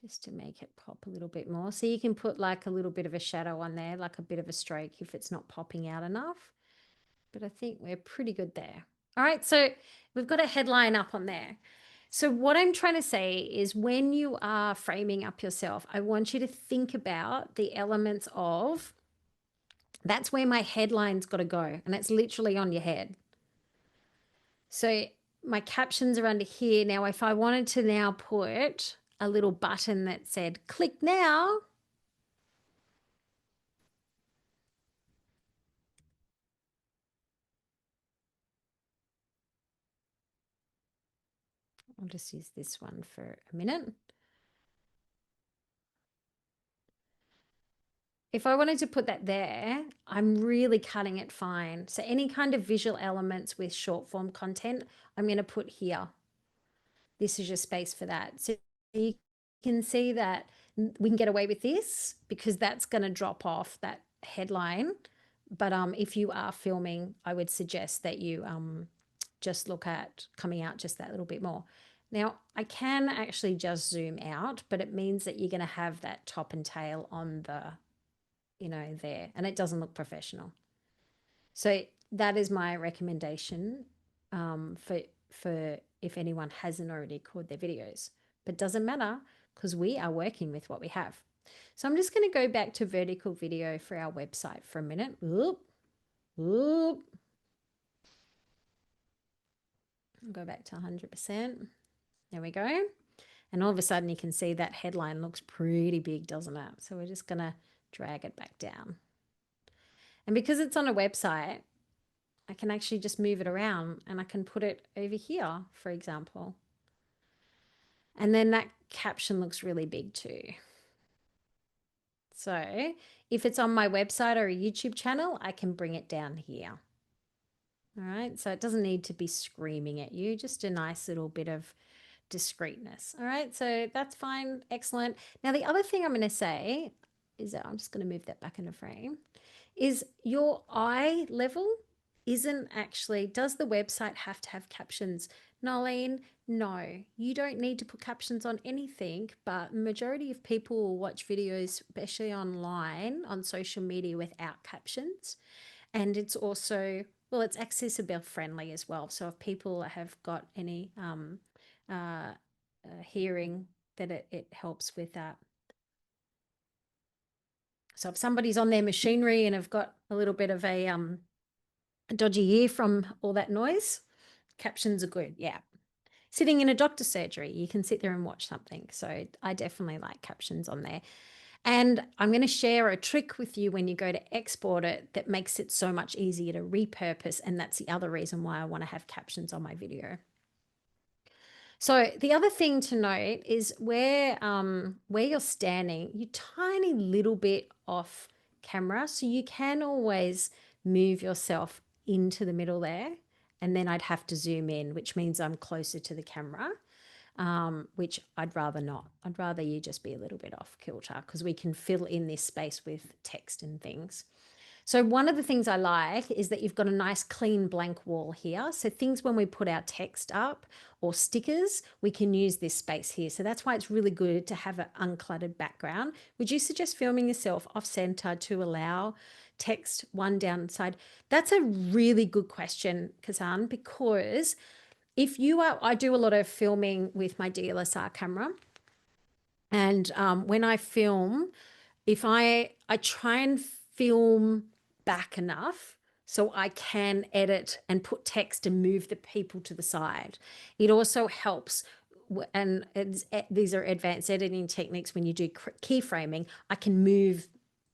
Just to make it pop a little bit more. So you can put like a little bit of a shadow on there, like a bit of a stroke if it's not popping out enough. But I think we're pretty good there. All right, so we've got a headline up on there. So what I'm trying to say is when you are framing up yourself, I want you to think about the elements of, that's where my headline's got to go. And it's literally on your head. So my captions are under here. Now, if I wanted to now put a little button that said, click now. I'll just use this one for a minute. If I wanted to put that there, I'm really cutting it fine. So any kind of visual elements with short form content, I'm going to put here. This is your space for that. So you can see that we can get away with this because that's going to drop off that headline. But if you are filming, I would suggest that you just look at coming out just that little bit more. Now, I can actually just zoom out, but it means that you're going to have that top and tail on the, there, and it doesn't look professional. So that is my recommendation for if anyone hasn't already recorded their videos, but doesn't matter because we are working with what we have. So I'm just going to go back to vertical video for our website for a minute. Oop. I'll go back to 100%. There we go. And all of a sudden you can see that headline looks pretty big, doesn't it? So we're just going to drag it back down. And because it's on a website, I can actually just move it around and I can put it over here, for example. And then that caption looks really big too. So if it's on my website or a YouTube channel, I can bring it down here. All right, so it doesn't need to be screaming at you, just a nice little bit of discreetness. All right, so that's fine, excellent. Now the other thing I'm going to say is that I'm just going to move that back in a frame, is your eye level isn't actually, does the website have to have captions? Nolene, no, you don't need to put captions on anything, but majority of people will watch videos, especially online on social media, without captions. And it's also, well, it's accessible friendly as well. So if people have got any hearing, that it helps with that. So if somebody's on their machinery and have got a little bit of a dodgy ear from all that noise, captions are good. Yeah. Sitting in a doctor's surgery, you can sit there and watch something. So I definitely like captions on there. And I'm going to share a trick with you when you go to export it that makes it so much easier to repurpose. And that's the other reason why I want to have captions on my video. So the other thing to note is where you're standing, you're tiny little bit off camera. So you can always move yourself into the middle there. And then I'd have to zoom in, which means I'm closer to the camera, which I'd rather not. I'd rather you just be a little bit off kilter because we can fill in this space with text and things. So one of the things I like is that you've got a nice clean blank wall here. So things when we put our text up or stickers, we can use this space here. So that's why it's really good to have an uncluttered background. Would you suggest filming yourself off center to allow text one downside? That's a really good question, Kazan, because if you are, I do a lot of filming with my DSLR camera. And when I film, if I try and film back enough so I can edit and put text and move the people to the side. It also helps, and these are advanced editing techniques when you do keyframing, I can move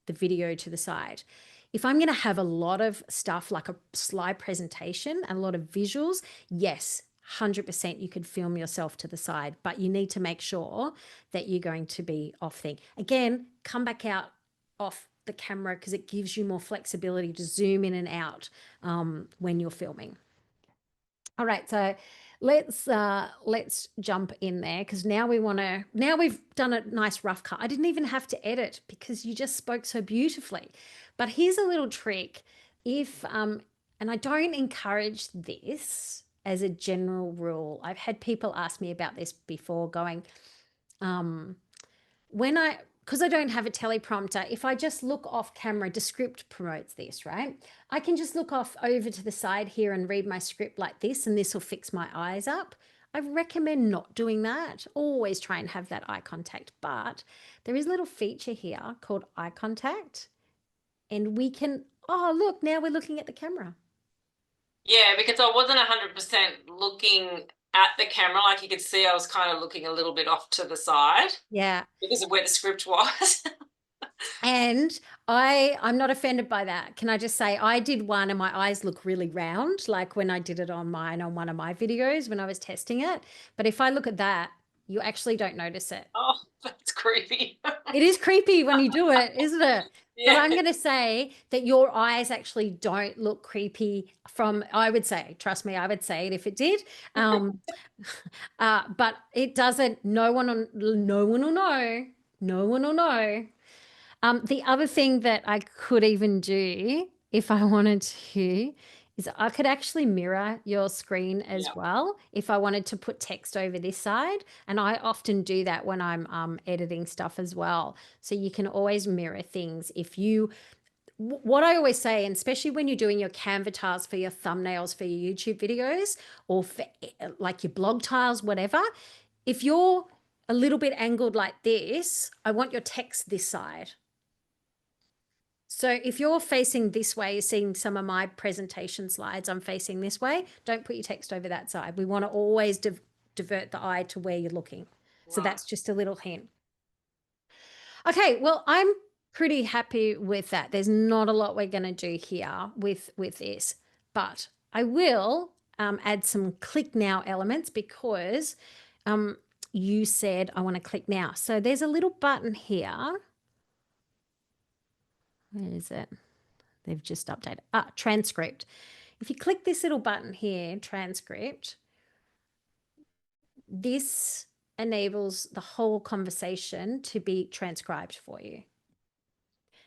the video to the side. If I'm going to have a lot of stuff like a slide presentation and a lot of visuals, yes, 100% you could film yourself to the side, but you need to make sure that you're going to be off thing. Again, come back out off the camera because it gives you more flexibility to zoom in and out when you're filming. All right, so let's jump in there because now we've done a nice rough cut. I didn't even have to edit because you just spoke so beautifully. But here's a little trick. If and I don't encourage this as a general rule. I've had people ask me about this before going, because I don't have a teleprompter, if I just look off camera, Descript promotes this, right? I can just look off over to the side here and read my script like this, and this will fix my eyes up. I recommend not doing that. Always try and have that eye contact, but there is a little feature here called eye contact, and we can, oh, look, now we're looking at the camera. Yeah, because I wasn't 100% looking at the camera. Like you could see, I was kind of looking a little bit off to the side. Yeah. Because of where the script was. And I'm not offended by that. Can I just say I did one and my eyes look really round, like when I did it on one of my videos when I was testing it. But if I look at that, you actually don't notice it. Oh, that's creepy. It is creepy when you do it, isn't it? Yeah. But I'm going to say that your eyes actually don't look creepy I would say, trust me, I would say it if it did. But it doesn't, no one will know. No one will know. The other thing that I could even do if I wanted to is I could actually mirror your screen as well if I wanted to put text over this side. And I often do that when I'm editing stuff as well. So you can always mirror things what I always say, and especially when you're doing your Canva tiles for your thumbnails for your YouTube videos or for like your blog tiles, whatever, if you're a little bit angled like this, I want your text this side. So if you're facing this way, you're seeing some of my presentation slides, I'm facing this way, don't put your text over that side. We want to always divert the eye to where you're looking. Right. So that's just a little hint. Okay, well, I'm pretty happy with that. There's not a lot we're going to do here with this, but I will add some click now elements because you said I want to click now. So there's a little button here. Where is it? They've just updated. Transcript. If you click this little button here, transcript, this enables the whole conversation to be transcribed for you.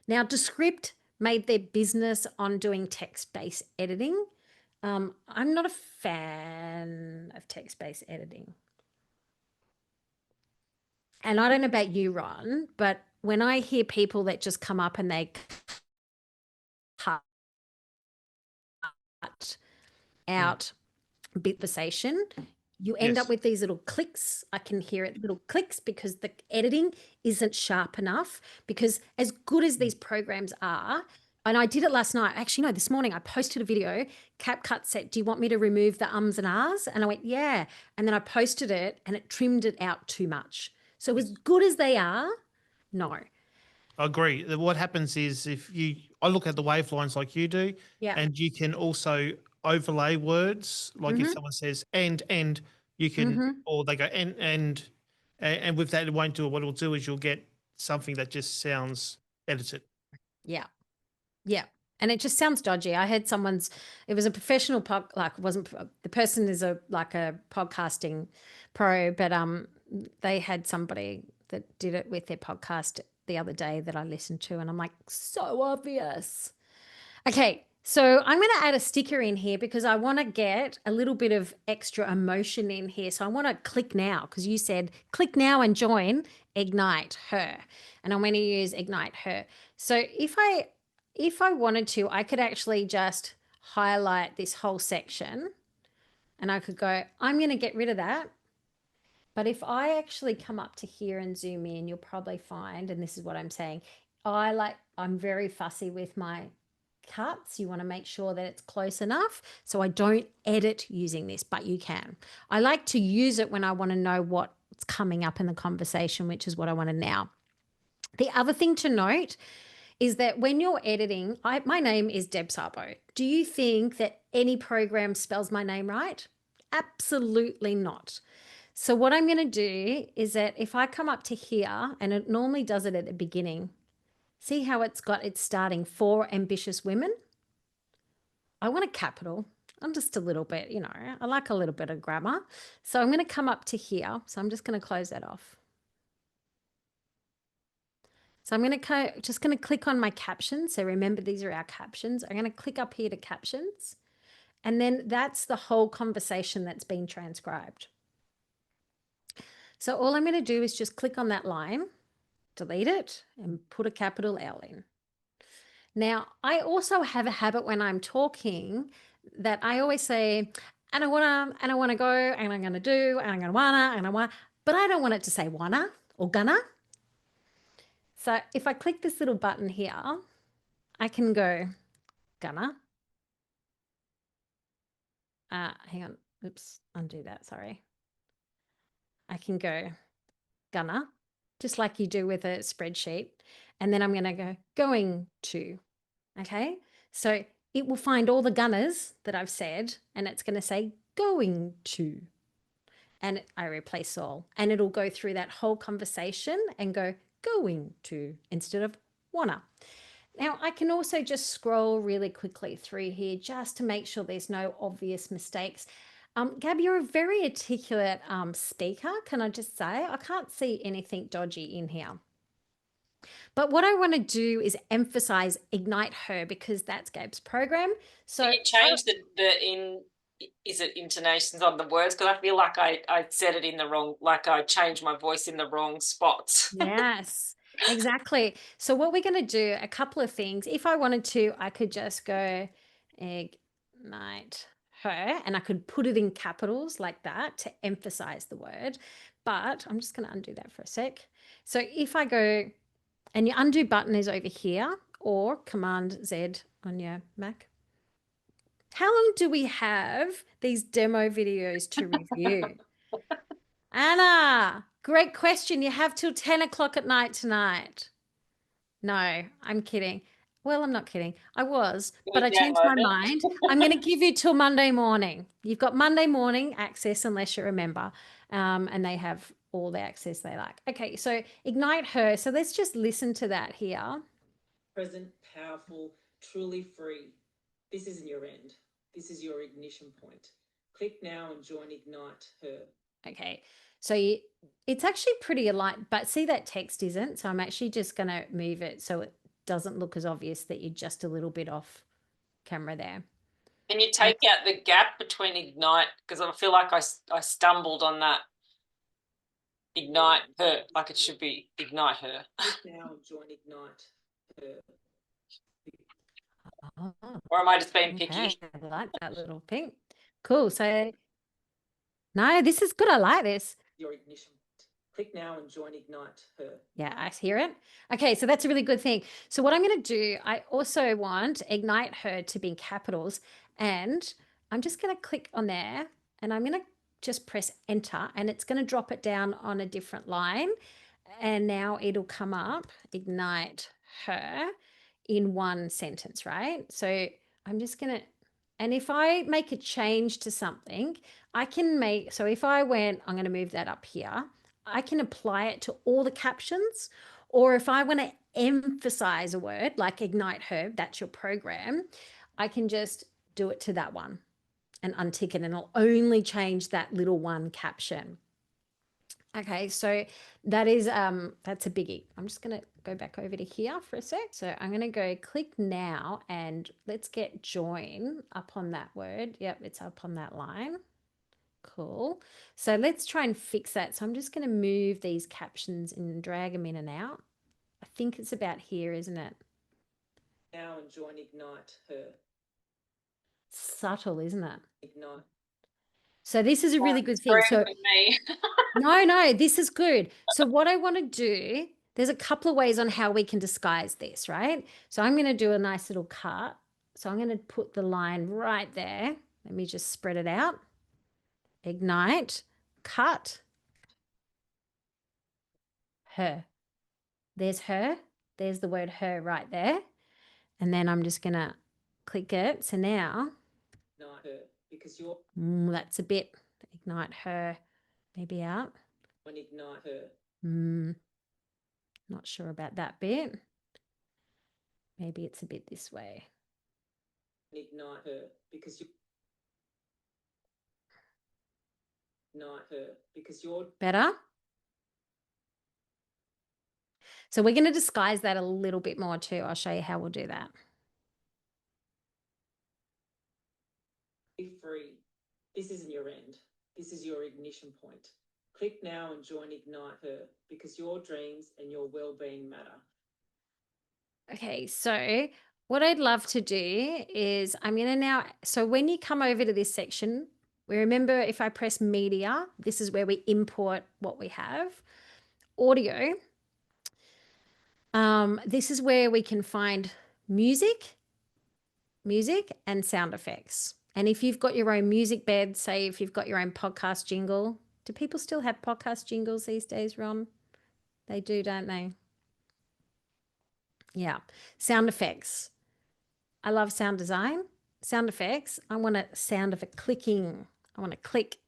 Now, Descript made their business on doing text-based editing. I'm not a fan of text-based editing. And I don't know about you, Ron, but when I hear people that just come up and they cut out conversation, you end up with these little clicks. I can hear it, little clicks, because the editing isn't sharp enough. Because as good as these programs are, and I did it last night. Actually, no, this morning I posted a video. CapCut said, "Do you want me to remove the ums and ahs?" And I went, "Yeah." And then I posted it and it trimmed it out too much. So as good as they are, no. I agree. What happens is I look at the wavelines like you do, Yeah. and you can also overlay words. Like if someone says and you can, or they go and with that it won't do it. What it'll do is you'll get something that just sounds edited. Yeah. Yeah. And it just sounds dodgy. I had it was a professional the person is a podcasting pro, but they had somebody that did it with their podcast the other day that I listened to, and I'm like, so obvious. Okay, so I'm going to add a sticker in here because I want to get a little bit of extra emotion in here. So I want to click now, because you said click now and join Ignite Her, and I'm going to use Ignite Her. So if I wanted to, I could actually just highlight this whole section, and I could go, I'm going to get rid of that. But if I actually come up to here and zoom in, you'll probably find, and this is what I'm saying, I'm very fussy with my cuts. You want to make sure that it's close enough. So I don't edit using this, but you can. I like to use it when I want to know what's coming up in the conversation, which is what I want to now. The other thing to note is that when you're editing, my name is Deb Sabo. Do you think that any program spells my name right? Absolutely not. So what I'm going to do is that if I come up to here, and it normally does it at the beginning, see how it's starting for ambitious women? I want a capital. I'm just a little bit, I like a little bit of grammar. So I'm going to come up to here. So I'm just going to close that off. So I'm going to just going to click on my captions. So remember, these are our captions. I'm going to click up here to captions. And then that's the whole conversation that's been transcribed. So all I'm going to do is just click on that line, delete it, and put a capital L in. Now, I also have a habit when I'm talking that I always say, and I want to go, and I'm going to do, and I'm going to wanna, and I want, but I don't want it to say wanna or gonna. So if I click this little button here, I can go gonna. Hang on. Oops, undo that. Sorry. I can go gonna, just like you do with a spreadsheet. And then I'm going to go going to. Okay. So it will find all the gunners that I've said, and it's going to say going to. And I replace all. And it'll go through that whole conversation and go going to instead of wanna. Now, I can also just scroll really quickly through here just to make sure there's no obvious mistakes. Gab, you're a very articulate speaker, can I just say? I can't see anything dodgy in here. But what I want to do is emphasize Ignite Her, because that's Gab's program. So can you change is it intonations on the words? Because I feel like I said it in the wrong, like I changed my voice in the wrong spots. Yes, exactly. So what we're going to do, a couple of things. If I wanted to, I could just go Ignite Her, and I could put it in capitals like that to emphasize the word. But I'm just going to undo that for a sec. So if I go, and your undo button is over here, or Command Z on your Mac. How long do we have these demo videos to review? Anna, great question. You have till 10 o'clock at night tonight. No, I'm kidding. Well, I'm not kidding. I was, but I changed my mind. I'm going to give you till Monday morning. You've got Monday morning access unless you're a member, and they have all the access they like. Okay, so Ignite Her. So let's just listen to that here. Present, powerful, truly free. This isn't your end. This is your ignition point. Click now and join Ignite Her. Okay, so it's actually pretty aligned, but see that text isn't. So I'm actually just going to move it so it doesn't look as obvious that you're just a little bit off camera there. Can you take out the gap between ignite? Because I feel like I stumbled on that. Ignite her, like it should be ignite her. Now join ignite her. Oh, Or am I just being okay. picky? I like that little pink. Cool. So, no, this is good. I like this. Your ignition. Click now and join ignite her. Yeah, I hear it. Okay, so that's a really good thing. So what I'm going to do, I also want ignite her to be in capitals, and I'm just going to click on there, and I'm going to just press enter, and it's going to drop it down on a different line, and now it'll come up ignite her in one sentence, right? So I'm just going to, and if I make a change to something, I can make, so if I went, I'm going to move that up here, I can apply it to all the captions, or if I want to emphasize a word like ignite her, that's your program, I can just do it to that one and untick it, and it'll only change that little one caption. Okay, so that is that's a biggie. I'm just going to go back over to here for a sec. So I'm going to go click now, and let's get join up on that word. Yep, it's up on that line. Cool. So let's try and fix that. So I'm just going to move these captions and drag them in and out. I think it's about here, isn't it? Now and join ignite her. Subtle, isn't it? Ignite. So this is a really good thing. So With me. no, this is good. So what I want to do, there's a couple of ways on how we can disguise this, right? So I'm going to do a nice little cut. So I'm going to put the line right there. Let me just spread it out. Ignite, cut, her. There's her. There's the word her right there. And then I'm just going to click it. So now, Ignite her because you're that's a bit, ignite her, maybe out. when ignite her. Not sure about that bit. Maybe it's a bit this way. Ignite her because you ignite her because you're Better? So we're going to disguise that a little bit more too. I'll show you how we'll do that. be free. This isn't your end. This is your ignition point. Click now and join ignite her because your dreams and your well-being matter. Okay, so what I'd love to do is I'm going to now, so when you come over to this section, we remember if I press media, this is where we import what we have. Audio. This is where we can find music and sound effects. And if you've got your own music bed, say if you've got your own podcast jingle, do people still have podcast jingles these days, Ron? They do, don't they? Yeah. Sound effects. I love sound design. Sound effects. I want a sound of a clicking. I want to click.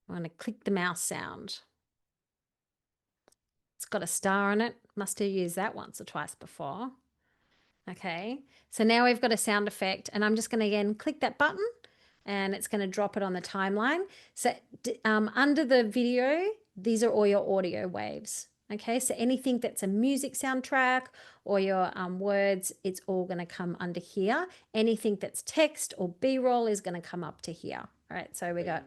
I want to click the mouse sound. It's got a star on it. Must have used that once or twice before. Okay. So now we've got a sound effect, and I'm just going to again click that button, and it's going to drop it on the timeline. So under the video, these are all your audio waves. Okay, so anything that's a music soundtrack or your words, it's all going to come under here. Anything that's text or B-roll is going to come up to here. All right, so we got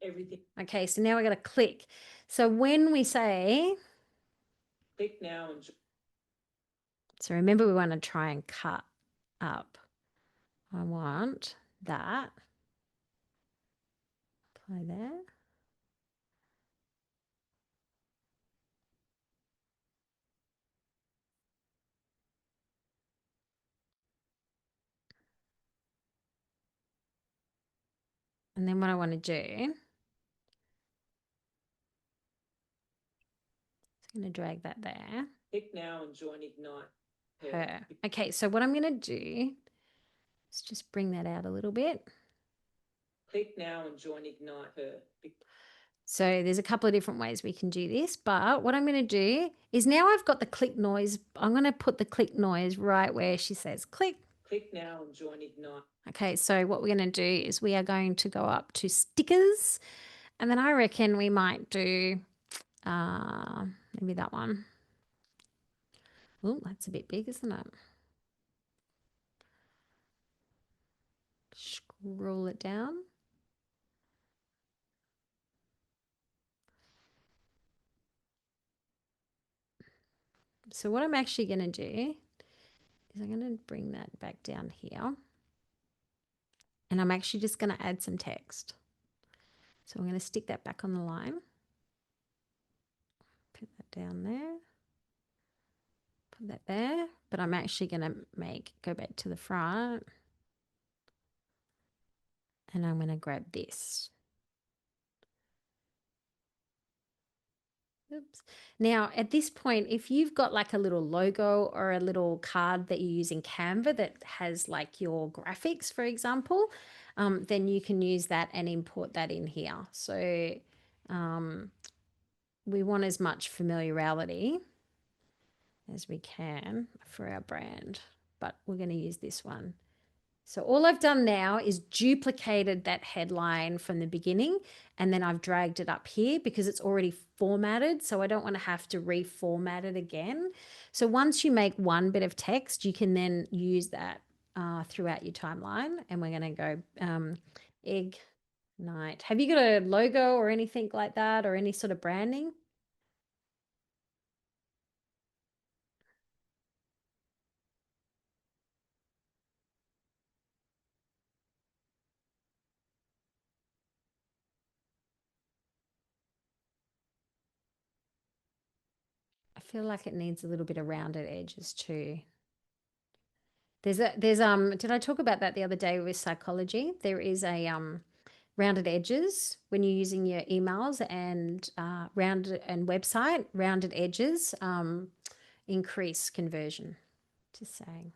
everything. Okay, so now we got to click. So when we say, click now and so remember we want to try and cut up. I want that. Apply there. And then what I want to do, I'm going to drag that there. click now and join ignite Her. Okay, so what I'm going to do is just bring that out a little bit. Click now and join ignite her. So there's a couple of different ways we can do this, but what I'm going to do is now I've got the click noise. I'm going to put the click noise right where she says click. Click now and join ignite. Okay, so what we're going to do is we are going to go up to stickers, and then I reckon we might do maybe that one. Oh, that's a bit big, isn't it? Scroll it down. So what I'm actually going to do is I'm going to bring that back down here. And I'm actually just going to add some text. So I'm going to stick that back on the line. Put that down there. Put that there. But I'm actually going to go back to the front. And I'm going to grab this. Oops. Now, at this point, if you've got like a little logo or a little card that you use in Canva that has like your graphics, for example, then you can use that and import that in here. So we want as much familiarity as we can for our brand, but we're going to use this one. So all I've done now is duplicated that headline from the beginning, and then I've dragged it up here because it's already formatted, so I don't want to have to reformat it again. So once you make one bit of text, you can then use that throughout your timeline, and we're going to go Ignite. Have you got a logo or anything like that, or any sort of branding? I feel like it needs a little bit of rounded edges too. There's did I talk about that the other day with psychology? There is a rounded edges when you're using your emails and rounded and website, rounded edges increase conversion. Just saying.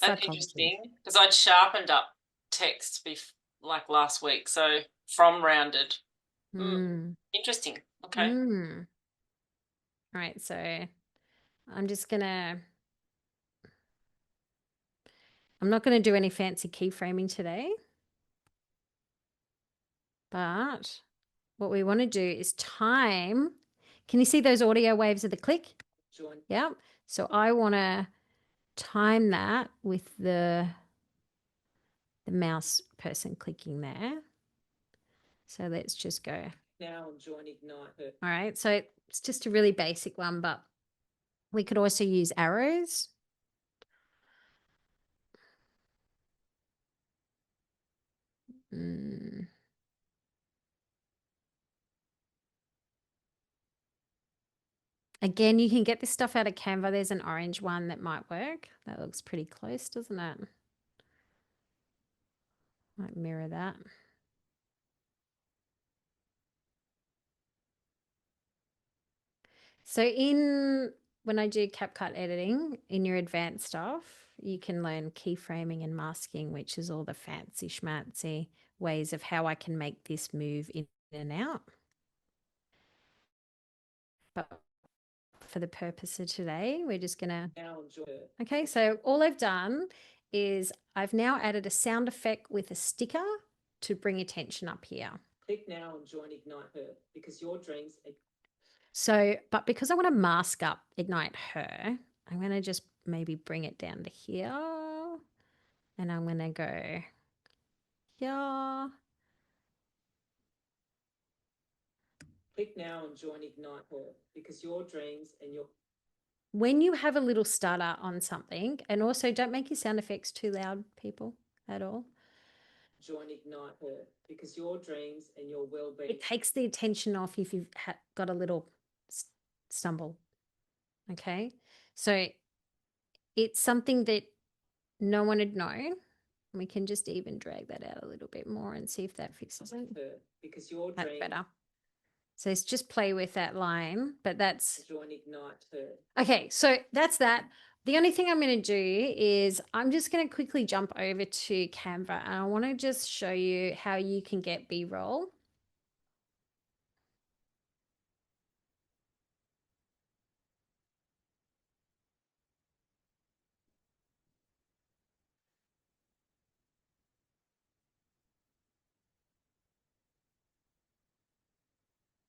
That's interesting because I'd sharpened up text like last week, so from rounded. Interesting. Okay. All right, so I'm not gonna do any fancy keyframing today, but what we want to do is time. Can you see those audio waves of the click? Join. Yeah. So I want to time that with the mouse person clicking there. So let's just go. Now join Ignite. All right. So it's just a really basic one, but we could also use arrows. Again, you can get this stuff out of Canva. There's an orange one that might work. That looks pretty close, doesn't it? Might mirror that. So when I do CapCut editing, in your advanced stuff, you can learn keyframing and masking, which is all the fancy schmancy ways of how I can make this move in and out. But for the purpose of today, we're just gonna. Okay, so all I've done is I've now added a sound effect with a sticker to bring attention up here. Click now and join Ignite Her because your dreams. So, but because I want to mask up Ignite Her, I'm going to just maybe bring it down to here. And I'm going to go here. Click now and join Ignite Her because your dreams and your. When you have a little stutter on something, and also don't make your sound effects too loud, people, at all. Join Ignite Her because your dreams and your well-being. It takes the attention off if you've got a little stumble. Okay. So it's something that no one would know. We can just even drag that out a little bit more and see if that fixes it. Because your That's dreams. better. So it's just play with that line, but that's. Join Ignite Her. Okay, so that's that. The only thing I'm going to do is I'm just going to quickly jump over to Canva, and I want to just show you how you can get B-roll.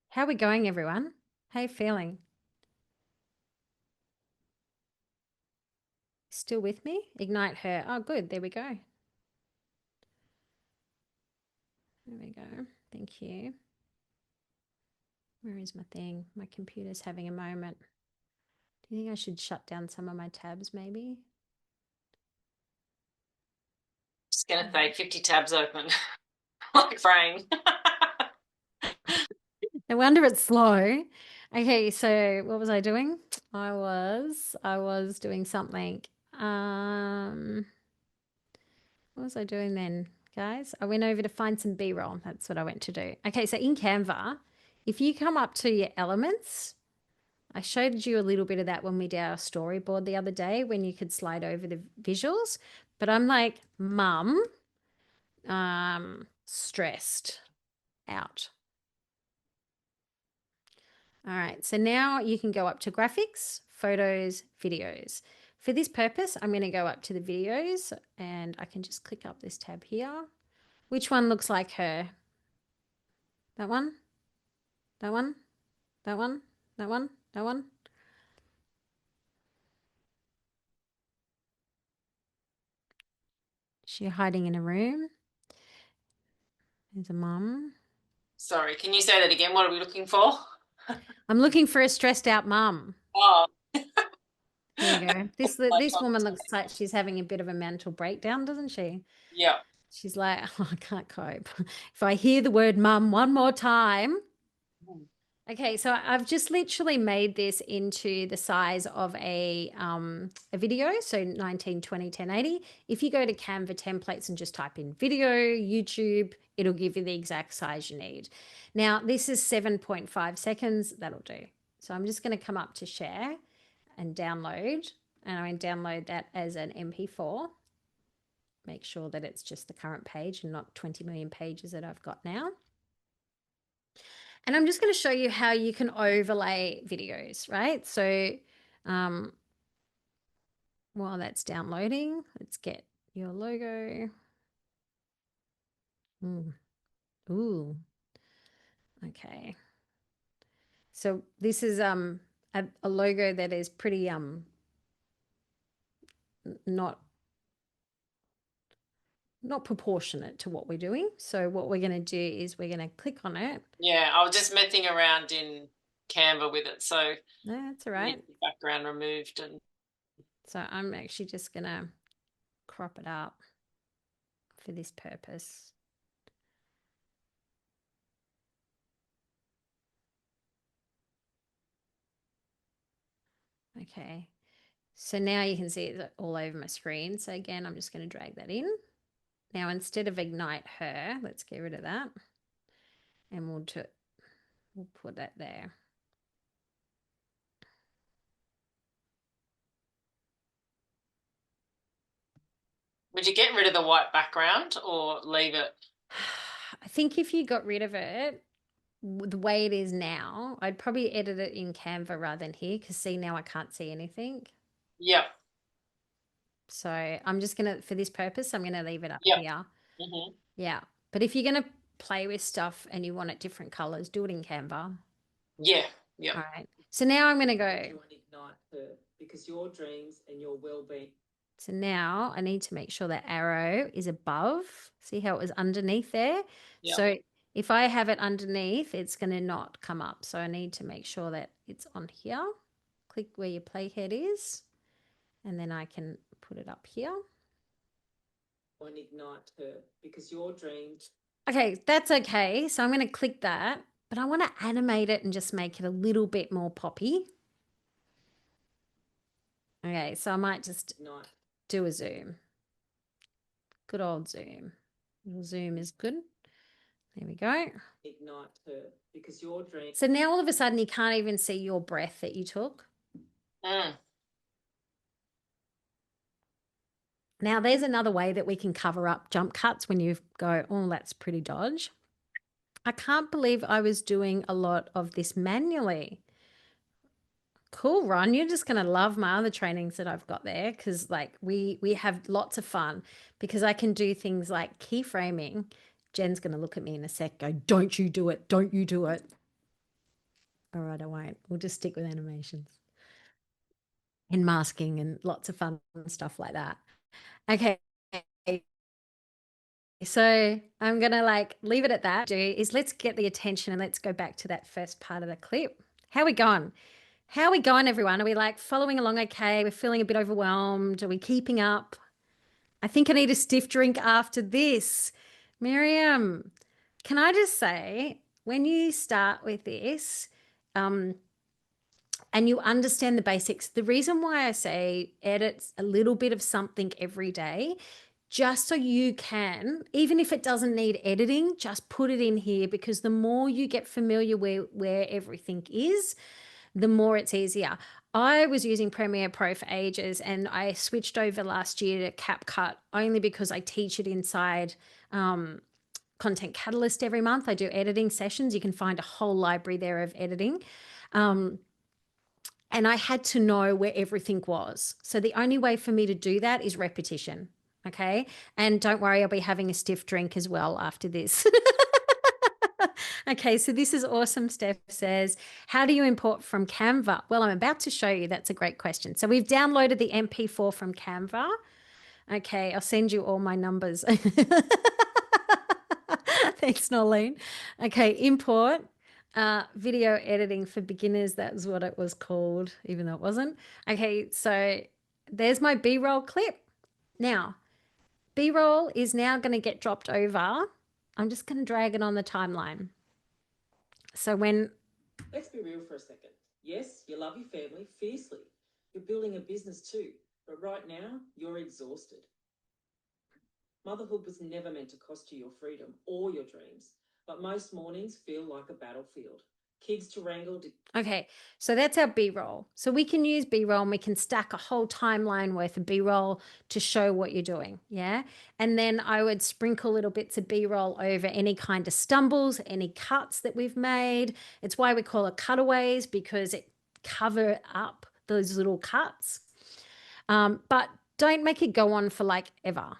How are we going, everyone? How are you feeling? Still with me? Ignite her. Oh, good. There we go. There we go. Thank you. Where is my thing? My computer's having a moment. Do you think I should shut down some of my tabs maybe? Just gonna say 50 tabs open. Like brain. No wonder it's slow. Okay, so what was I doing? I was doing something. What was I doing then, guys? I went over to find some B-roll. That's what I went to do. Okay, so in Canva, if you come up to your elements, I showed you a little bit of that when we did our storyboard the other day when you could slide over the visuals. But I'm like, mum, stressed out. All right, so now you can go up to graphics, photos, videos. For this purpose, I'm going to go up to the videos and I can just click up this tab here. Which one looks like her? That one? That one? That one? That one? That one? She hiding in a room. There's a mum. Sorry, can you say that again? What are we looking for? I'm looking for a stressed out mum. Oh. Here we go. This woman looks like she's having a bit of a mental breakdown, doesn't she? Yeah. She's like, oh, I can't cope. If I hear the word mum one more time. Okay, so I've just literally made this into the size of a video, so 1920 1080. If you go to Canva templates and just type in video, YouTube, it'll give you the exact size you need. Now, this is 7.5 seconds. That'll do. So I'm just going to come up to share and download, and I'm going to download that as an MP4. Make sure that it's just the current page and not 20 million pages that I've got now. And I'm just going to show you how you can overlay videos, right? So while that's downloading, let's get your logo. Ooh. Okay. So this is a logo that is pretty not proportionate to what we're doing. So what we're going to do is we're going to click on it. Yeah, I was just messing around in Canva with it, so No, that's all right. the background removed. And so I'm actually just going to crop it up for this purpose. Okay, so now you can see it all over my screen. So again, I'm just going to drag that in. Now, instead of ignite her, let's get rid of that. And we'll put that there. would you get rid of the white background or leave it? I think if you got rid of it, the way it is now, I'd probably edit it in Canva rather than here, because see, now I can't see anything. Yep. So I'm just going to, for this purpose, I'm going to leave it up Yep. here. Mm-hmm. Yeah. But if you're going to play with stuff and you want it different colors, do it in Canva. Yeah. Yeah. All right. So now I'm going to go. Ignite her, because your dreams and your well-being. So now I need to make sure that arrow is above. See how it was underneath there? Yep. So if I have it underneath, it's going to not come up. So I need to make sure that it's on here. Click where your playhead is, and then I can put it up here. And ignite her, because your dreams. Okay, that's okay. So I'm going to click that, but I want to animate it and just make it a little bit more poppy. Okay, so I might just do a zoom. Good old zoom. Little zoom is good. There we go. Ignite her, because your dreams. So now all of a sudden you can't even see your breath that you took. Now there's another way that we can cover up jump cuts when you go, oh, that's pretty dodge. I can't believe I was doing a lot of this manually. Cool, Ron. You're just going to love my other trainings that I've got there, because like we have lots of fun, because I can do things like keyframing. Jen's going to look at me in a sec, go, don't you do it. Don't you do it. All right, I won't. We'll just stick with animations. and masking and lots of fun stuff like that. Okay. So I'm going to like leave it at that. Let's get the attention and let's go back to that first part of the clip. How we going? How we going, everyone? Are we like following along okay? We're feeling a bit overwhelmed. Are we keeping up? I think I need a stiff drink after this. Miriam, can I just say, when you start with this, and you understand the basics, the reason why I say edit a little bit of something every day, just so you can, even if it doesn't need editing, just put it in here, because the more you get familiar where everything is, the more it's easier. I was using Premiere Pro for ages, and I switched over last year to CapCut only because I teach it inside Content Catalyst every month. I do editing sessions. You can find a whole library there of editing. And I had to know where everything was. So the only way for me to do that is repetition. Okay. And don't worry, I'll be having a stiff drink as well after this. Okay, so this is awesome. Steph says, how do you import from Canva? Well, I'm about to show you. That's a great question. So we've downloaded the MP4 from Canva. Okay, I'll send you all my numbers. Thanks, Nolene. Okay, import video editing for beginners. That's what it was called, even though it wasn't. Okay, so there's my B-roll clip. Now, B-roll is now going to get dropped over. I'm just going to drag it on the timeline. So when... Let's be real for a second. Yes, you love your family fiercely. You're building a business too, but right now you're exhausted. Motherhood was never meant to cost you your freedom or your dreams, but most mornings feel like a battlefield. Kids to wrangle. Okay, so that's our B-roll. So we can use B-roll and we can stack a whole timeline worth of B-roll to show what you're doing, yeah? And then I would sprinkle little bits of B-roll over any kind of stumbles, any cuts that we've made. It's why we call it cutaways, because it cover up those little cuts. But don't make it go on for like ever.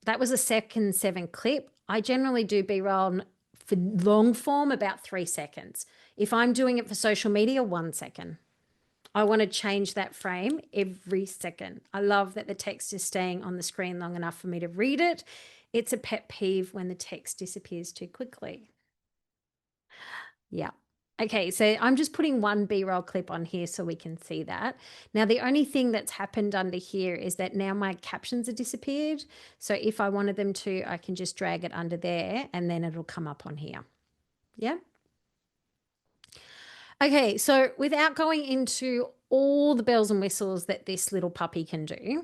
That was a 2:07 clip. I generally do B-roll for long form about 3 seconds. If I'm doing it for social media, 1 second. I want to change that frame every second. I love that the text is staying on the screen long enough for me to read it. It's a pet peeve when the text disappears too quickly. Yeah. Okay, so I'm just putting one B-roll clip on here so we can see that. Now, the only thing that's happened under here is that now my captions have disappeared. So if I wanted them to, I can just drag it under there and then it'll come up on here. Yeah. Okay, so without going into all the bells and whistles that this little puppy can do,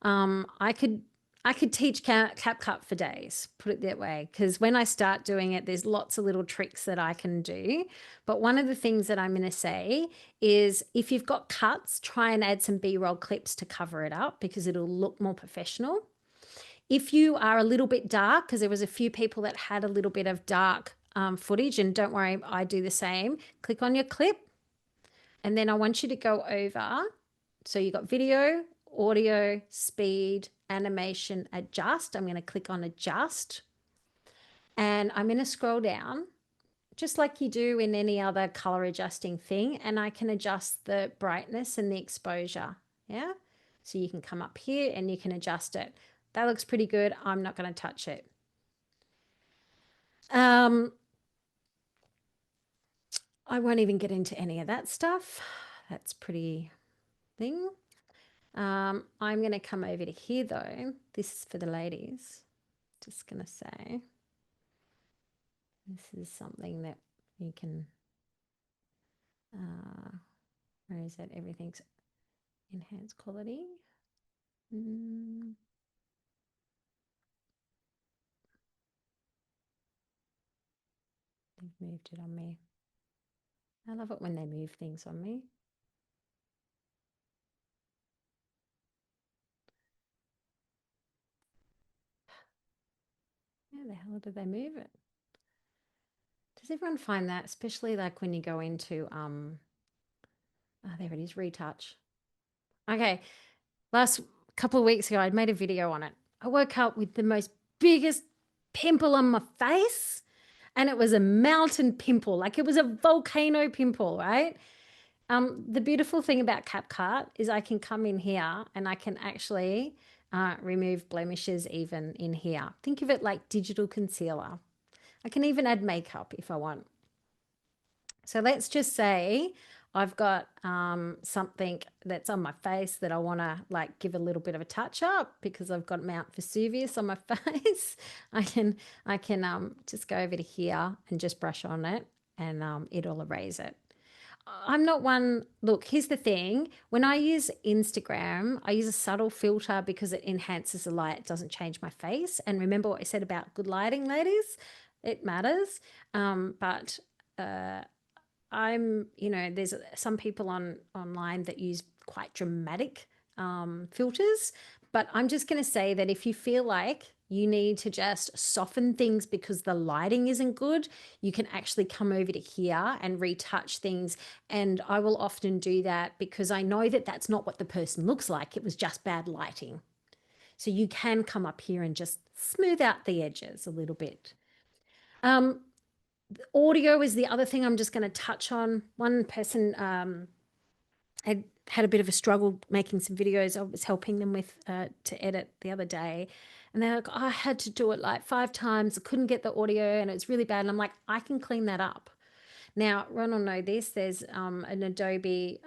I could teach CapCut for days, put it that way, because when I start doing it, there's lots of little tricks that I can do. But one of the things that I'm going to say is if you've got cuts, try and add some B-roll clips to cover it up because it'll look more professional. If you are a little bit dark, because there was a few people that had a little bit of dark footage, and don't worry, I do the same. Click on your clip, and then I want you to go over. So you got video, audio, speed, animation, adjust. I'm going to click on adjust, and I'm going to scroll down just like you do in any other color adjusting thing, and I can adjust the brightness and the exposure. Yeah, so you can come up here and you can adjust it. That looks pretty good. I'm not going to touch it. I won't even get into any of that stuff. That's pretty thing. I'm going to come over to here though. This is for the ladies. Just going to say this is something that you can, where is it? Everything's enhanced quality. They've moved it on me. I love it when they move things on me. How the hell did they move it? Does everyone find that, especially like when you go into, oh, there it is, retouch. Okay, last couple of weeks ago, I'd made a video on it. I woke up with the most biggest pimple on my face, and it was a mountain pimple, like it was a volcano pimple, right? The beautiful thing about CapCut is I can come in here and I can actually remove blemishes even in here. Think of it like digital concealer. I can even add makeup if I want. So let's just say I've got something that's on my face that I want to like give a little bit of a touch up because I've got Mount Vesuvius on my face. I can just go over to here and just brush on it, and it'll erase it. I'm not one, look, here's the thing. When I use Instagram, I use a subtle filter because it enhances the light. It doesn't change my face. And remember what I said about good lighting, ladies? It matters. But there's some people online that use quite dramatic filters. But I'm just going to say that if you feel like you need to just soften things because the lighting isn't good, you can actually come over to here and retouch things. And I will often do that because I know that that's not what the person looks like. It was just bad lighting. So you can come up here and just smooth out the edges a little bit. Audio is the other thing I'm just going to touch on. One person had a bit of a struggle making some videos. I was helping them with to edit the other day, and they're like, oh, I had to do it like 5 times. I couldn't get the audio and it's really bad. And I'm like, I can clean that up. Now, Ron will know this. There's an Adobe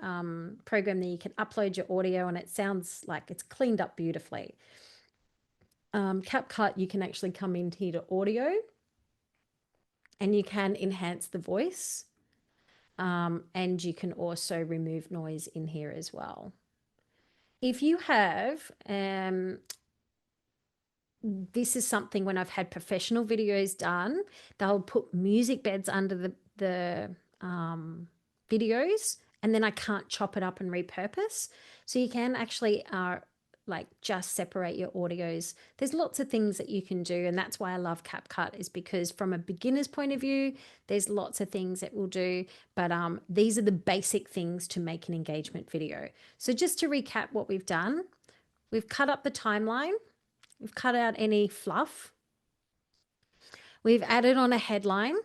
program that you can upload your audio and it sounds like it's cleaned up beautifully. CapCut, you can actually come in here to audio and you can enhance the voice. And you can also remove noise in here as well. If you have, this is something when I've had professional videos done, they'll put music beds under the videos, and then I can't chop it up and repurpose. So you can actually like just separate your audios. There's lots of things that you can do, and that's why I love CapCut, is because from a beginner's point of view, there's lots of things it will do, but these are the basic things to make an engagement video. So just to recap what we've done, we've cut up the timeline, we've cut out any fluff, we've added on a headline,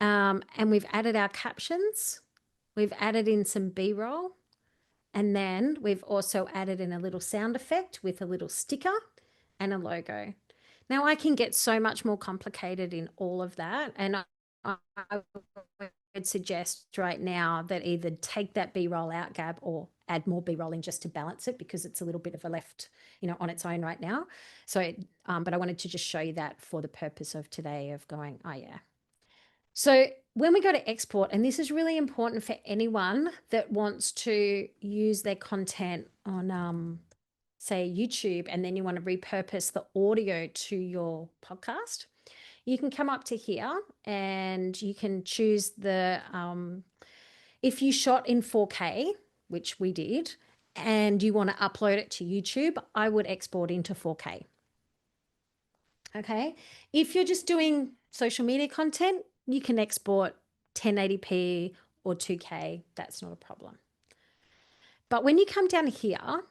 and we've added our captions, we've added in some B-roll, and then we've also added in a little sound effect with a little sticker and a logo. Now I can get so much more complicated in all of that. And I would suggest right now that either take that B-roll out, Gab, or add more B-roll in just to balance it, because it's a little bit of a left, on its own right now. So, but I wanted to just show you that for the purpose of today of going, oh yeah. So when we go to export, and this is really important for anyone that wants to use their content on, say, YouTube, and then you want to repurpose the audio to your podcast, you can come up to here and you can choose the, if you shot in 4K, which we did, and you want to upload it to YouTube, I would export into 4K. Okay. If you're just doing social media content, you can export 1080p or 2K. That's not a problem. But when you come down here,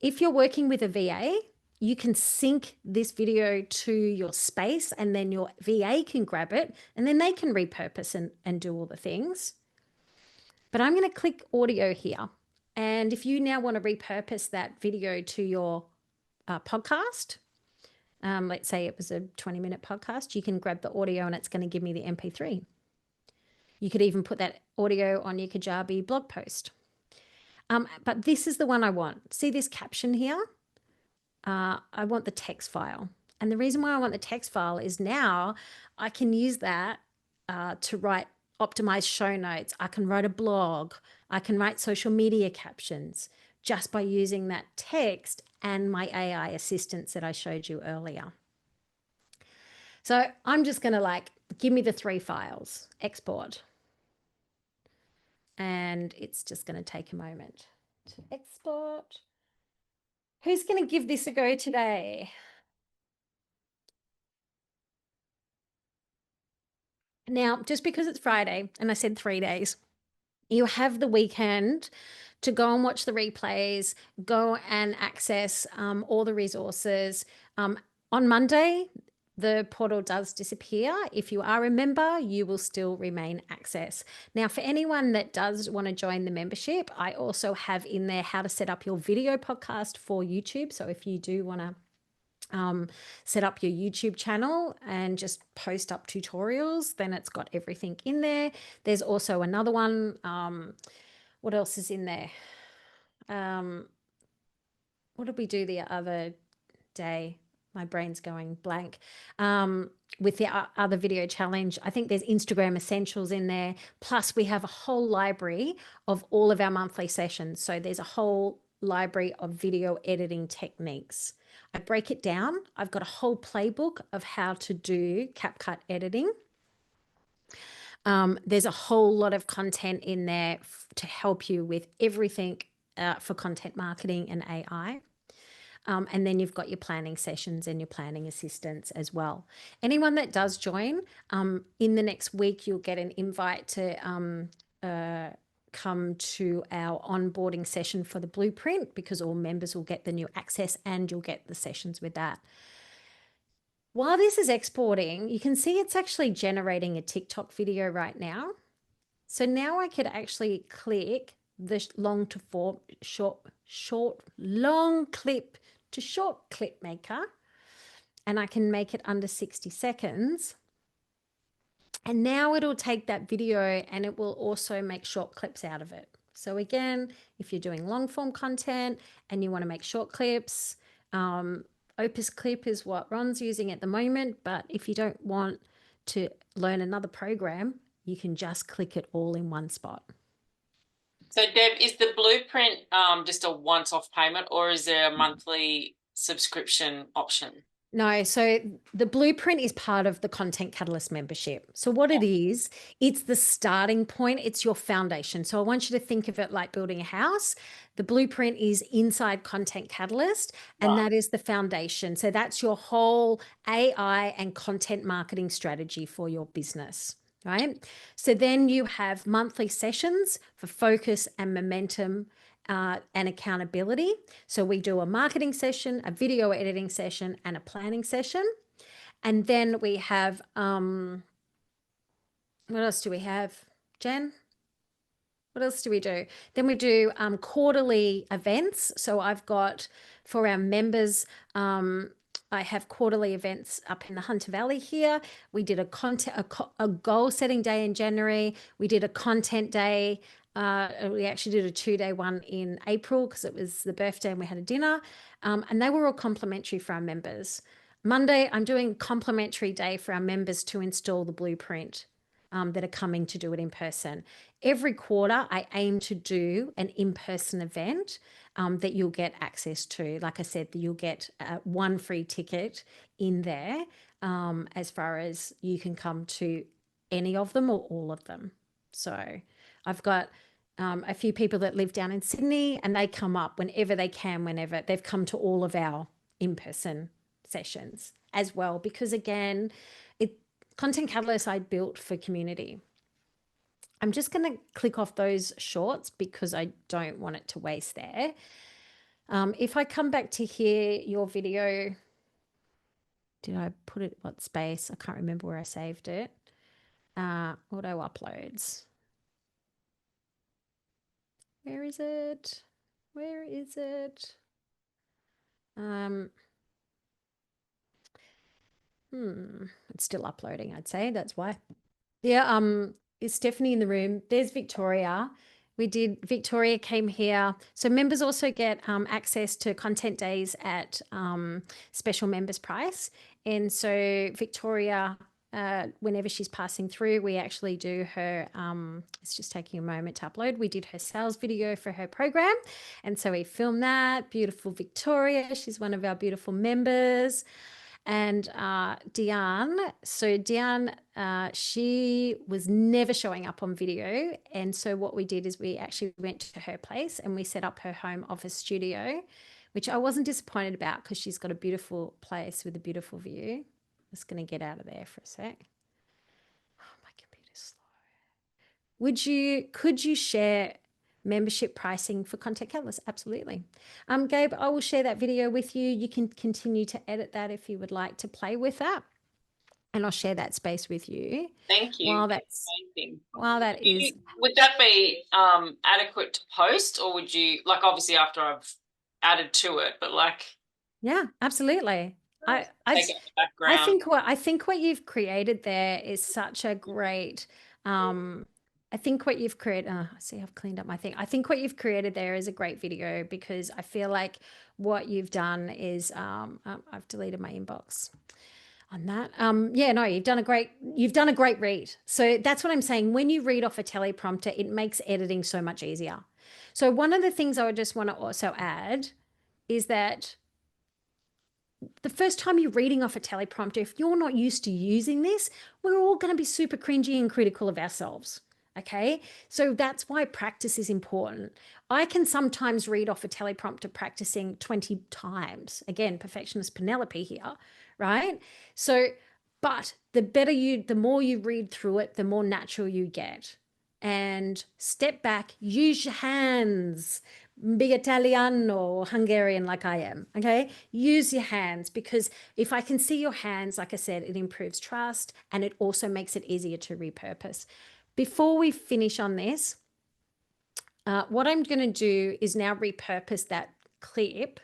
if you're working with a VA, you can sync this video to your space, and then your VA can grab it and then they can repurpose and do all the things. But I'm going to click audio here. And if you now want to repurpose that video to your podcast, let's say it was a 20-minute podcast, you can grab the audio and it's going to give me the MP3. You could even put that audio on your Kajabi blog post. But this is the one I want. See this caption here? I want the text file. And the reason why I want the text file is now I can use that to write optimized show notes. I can write a blog. I can write social media captions just by using that text and my AI assistants that I showed you earlier. So I'm just going to give me the 3 files, export. And it's just going to take a moment to export. Who's going to give this a go today? Now, just because it's Friday and I said 3 days, you have the weekend to go and watch the replays, go and access all the resources. On Monday, the portal does disappear, if you are a member, you will still remain access. Now, for anyone that does want to join the membership, I also have in there how to set up your video podcast for YouTube. So if you do want to set up your YouTube channel and just post up tutorials, then it's got everything in there. There's also another one. What else is in there? What did we do the other day? My brain's going blank. With the other video challenge, I think there's Instagram essentials in there. Plus we have a whole library of all of our monthly sessions. So there's a whole library of video editing techniques. I break it down. I've got a whole playbook of how to do CapCut editing. There's a whole lot of content in there to help you with everything for content marketing and AI. And then you've got your planning sessions and your planning assistants as well. Anyone that does join, in the next week, you'll get an invite to come to our onboarding session for the blueprint, because all members will get the new access and you'll get the sessions with that. While this is exporting, you can see it's actually generating a TikTok video right now. So now I could actually click the long clip to short clip maker, and I can make it under 60 seconds. And now it'll take that video and it will also make short clips out of it. So again, if you're doing long form content and you want to make short clips, Opus Clip is what Ron's using at the moment. But if you don't want to learn another program, you can just click it all in one spot. So Deb, is the blueprint just a once-off payment, or is there a monthly subscription option? No, so the blueprint is part of the Content Catalyst membership. So what it is, it's the starting point. It's your foundation. So I want you to think of it like building a house. The blueprint is inside Content Catalyst, and that is the foundation. So that's your whole AI and content marketing strategy for your business, right? So then you have monthly sessions for focus and momentum and accountability. So we do a marketing session, a video editing session, and a planning session. And then we have, what else do we have, Jen? What else do we do? Then we do quarterly events. So I've got, for our members, I have quarterly events up in the Hunter Valley here. We did a goal setting day in January. We did a content day. We actually did a 2-day one in April because it was the birthday and we had a dinner. And they were all complimentary for our members. Monday, I'm doing a complimentary day for our members to install the blueprint that are coming to do it in person. Every quarter, I aim to do an in-person event that you'll get access to. Like I said, you'll get one free ticket in there as far as you can come to any of them or all of them. So I've got a few people that live down in Sydney, and they come up whenever they can, whenever they've come to all of our in-person sessions as well, because again, Content Catalyst I built for community. I'm just going to click off those shorts because I don't want it to waste there. If I come back to here, your video, did I put it, what space? I can't remember where I saved it. Auto uploads. Where is it? Where is it? It's still uploading, I'd say. That's why. Yeah, is Stephanie in the room? There's Victoria. Victoria came here. So members also get access to content days at special members price. And so Victoria, whenever she's passing through, we actually do her, it's just taking a moment to upload. We did her sales video for her program. And so we filmed that. Beautiful Victoria. She's one of our beautiful members. And Diane, so Diane, she was never showing up on video. And so what we did is we actually went to her place and we set up her home office studio, which I wasn't disappointed about because she's got a beautiful place with a beautiful view. Just going to get out of there for a sec. Oh, my computer's slow. Could you share membership pricing for Content Catalyst? Absolutely. Gabe, I will share that video with you. You can continue to edit that if you would like to play with that. and I'll share that space with you. Thank you. While That's amazing. that is, would that be adequate to post, or would you, like, obviously after I've added to it, but like, yeah, absolutely. take out the background. I think what you've created there is such a great, I think what you've created, see, I've cleaned up my thing. I think what you've created there is a great video, because I feel like what you've done is, I've deleted my inbox on that. Yeah, no, you've done a great read. So that's what I'm saying. When you read off a teleprompter, it makes editing so much easier. So one of the things I would just want to also add is that the first time you're reading off a teleprompter, if you're not used to using this, we're all going to be super cringy and critical of ourselves. Okay. So that's why practice is important. I can sometimes read off a teleprompter practicing 20 times. Again, perfectionist Penelope here, right? So, but the more you read through it, the more natural you get. And step back, use your hands. Big Italiano or Hungarian like I am, okay? Use your hands, because if I can see your hands, like I said, it improves trust, and it also makes it easier to repurpose. Before we finish on this, what I'm going to do is now repurpose that clip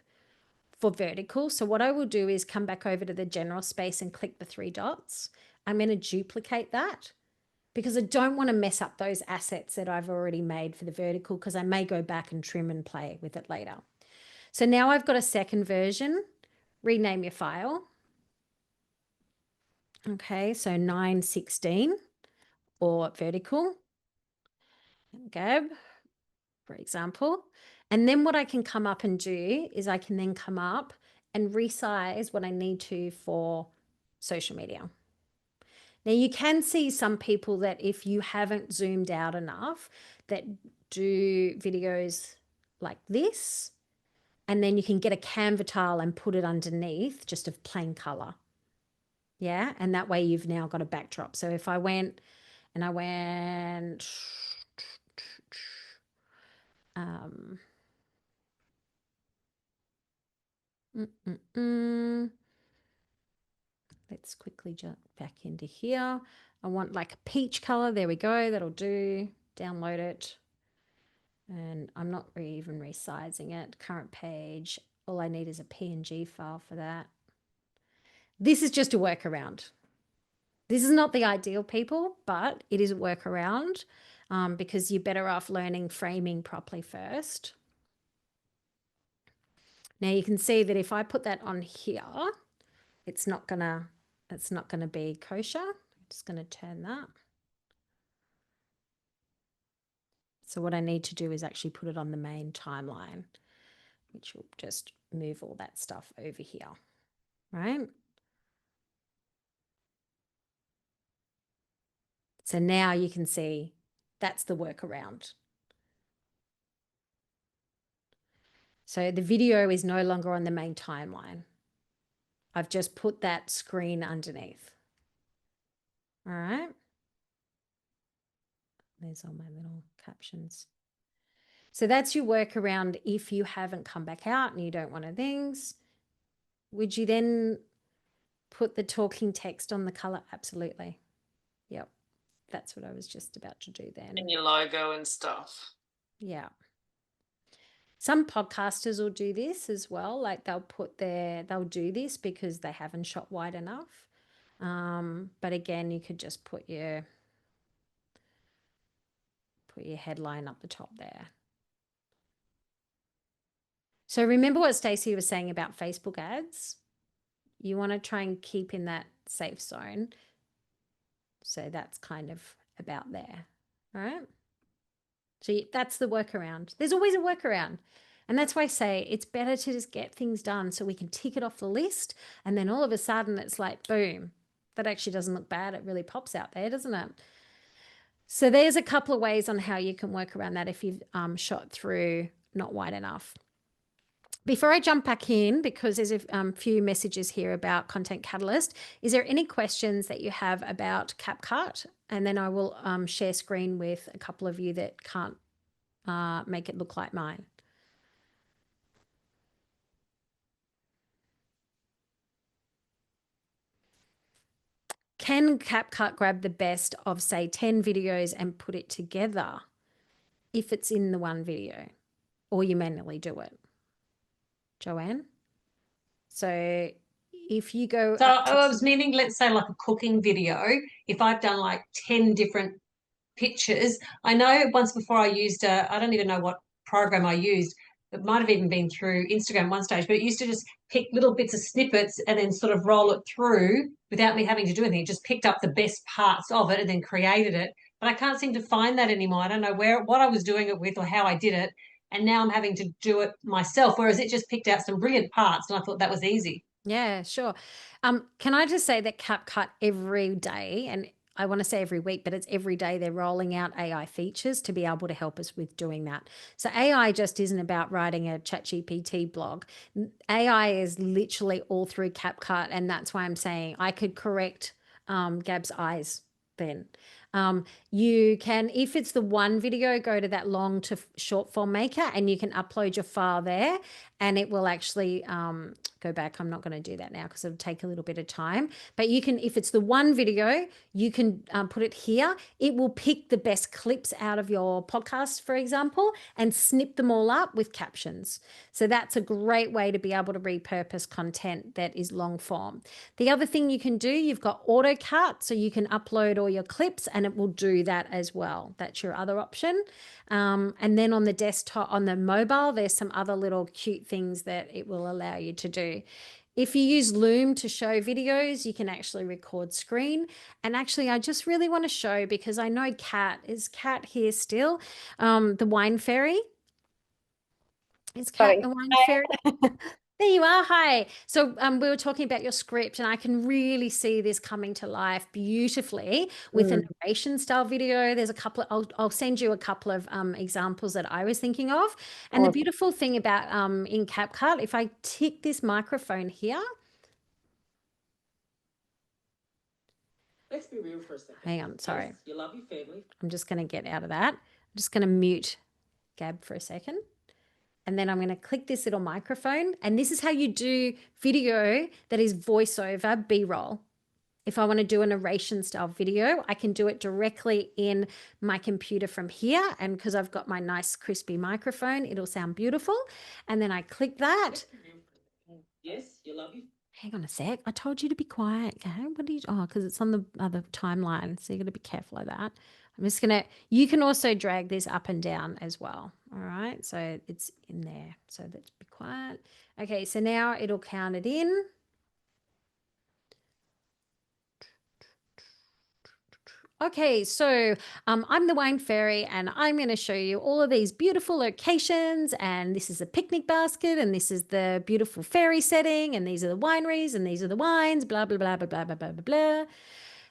for vertical. So what I will do is come back over to the general space and click the 3 dots. I'm going to duplicate that, because I don't want to mess up those assets that I've already made for the vertical, because I may go back and trim and play with it later. So now I've got a second version. Rename your file. Okay, so 916 or vertical. Gab, for example. And then what I can come up and do is I can then come up and resize what I need to for social media. Now you can see some people that if you haven't zoomed out enough, that do videos like this, and then you can get a Canva tile and put it underneath just a plain color. Yeah, and that way you've now got a backdrop. So if I went and I went, let's quickly jump back into here. I want like a peach color. There we go. That'll do. Download it. And I'm not even resizing it. Current page. All I need is a PNG file for that. This is just a workaround. This is not the ideal, people, but it is a workaround, because you're better off learning framing properly first. Now you can see that if I put that on here, it's not gonna be kosher. I'm just gonna turn that. So what I need to do is actually put it on the main timeline, which will just move all that stuff over here, right? So now you can see that's the workaround. So the video is no longer on the main timeline. I've just put that screen underneath. All right. There's all my little captions. So that's your workaround if you haven't come back out and you don't want to things. Would you then put the talking text on the color? Absolutely. Yep. That's what I was just about to do then. And your logo and stuff. Yeah. Some podcasters will do this as well. Like they'll do this because they haven't shot wide enough. But again, you could just put your headline up the top there. So remember what Stacey was saying about Facebook ads. You want to try and keep in that safe zone. So that's kind of about there. All right. So that's the workaround. There's always a workaround. And that's why I say it's better to just get things done so we can tick it off the list. And then all of a sudden it's like, boom, that actually doesn't look bad. It really pops out there, doesn't it? So there's a couple of ways on how you can work around that if you've shot through not wide enough. Before I jump back in, because there's a few messages here about Content Catalyst, is there any questions that you have about CapCut? And then I will share screen with a couple of you that can't make it look like mine. can CapCut grab the best of, say, 10 videos and put it together if it's in the one video, or you manually do it? Joanne? So if you go So up to I was meaning, let's say like a cooking video, if I've done like 10 different pictures, I know once before I used I don't even know what program I used. It might have even been through Instagram one stage, but it used to just pick little bits of snippets and then sort of roll it through without me having to do anything. It just picked up the best parts of it and then created it. But I can't seem to find that anymore. I don't know what I was doing it with or how I did it. And now I'm having to do it myself, whereas it just picked out some brilliant parts and I thought that was easy. Yeah, sure. Can I just say that CapCut every day, and I want to say every week, but it's every day, they're rolling out AI features to be able to help us with doing that. So AI just isn't about writing a ChatGPT blog. AI is literally all through CapCut, and that's why I'm saying I could correct Gab's eyes then. You can, if it's the one video, go to that long to short form maker and you can upload your file there and it will actually go back. I'm not going to do that now because it'll take a little bit of time, but you can, if it's the one video, you can put it here. It will pick the best clips out of your podcast, for example, and snip them all up with captions. So that's a great way to be able to repurpose content that is long form. The other thing you can do, you've got auto cut, so you can upload all your clips and it will do that as well. That's your other option. And then on the desktop, on the mobile, there's some other little cute things that it will allow you to do. If you use Loom to show videos, you can actually record screen. And actually, I just really want to show, because I know is Kat here still? The wine fairy. Is Kat the wine fairy? There you are. Hi. So we were talking about your script, and I can really see this coming to life beautifully with a narration style video. There's a couple of, I'll send you a couple of examples that I was thinking of. And the beautiful thing about in CapCut, if I tick this microphone here. Let's be real for a second. Hang on, sorry. Yes, you love your family. I'm just going to get out of that. I'm just going to mute Gab for a second. And then I'm going to click this little microphone. And this is how you do video that is voiceover B-roll. If I want to do a narration style video, I can do it directly in my computer from here. And because I've got my nice crispy microphone, it'll sound beautiful. And then I click that. Yes, you love you. Hang on a sec. I told you to be quiet. Okay? What do you? Oh, because it's on the other timeline. So you got to be careful of that. I'm just going to, you can also drag this up and down as well. All right. So it's in there. So let's be quiet. Okay. So now it'll count it in. Okay, so I'm the wine fairy and I'm going to show you all of these beautiful locations, and this is a picnic basket and this is the beautiful fairy setting and these are the wineries and these are the wines, blah, blah, blah, blah, blah, blah, blah, blah, blah.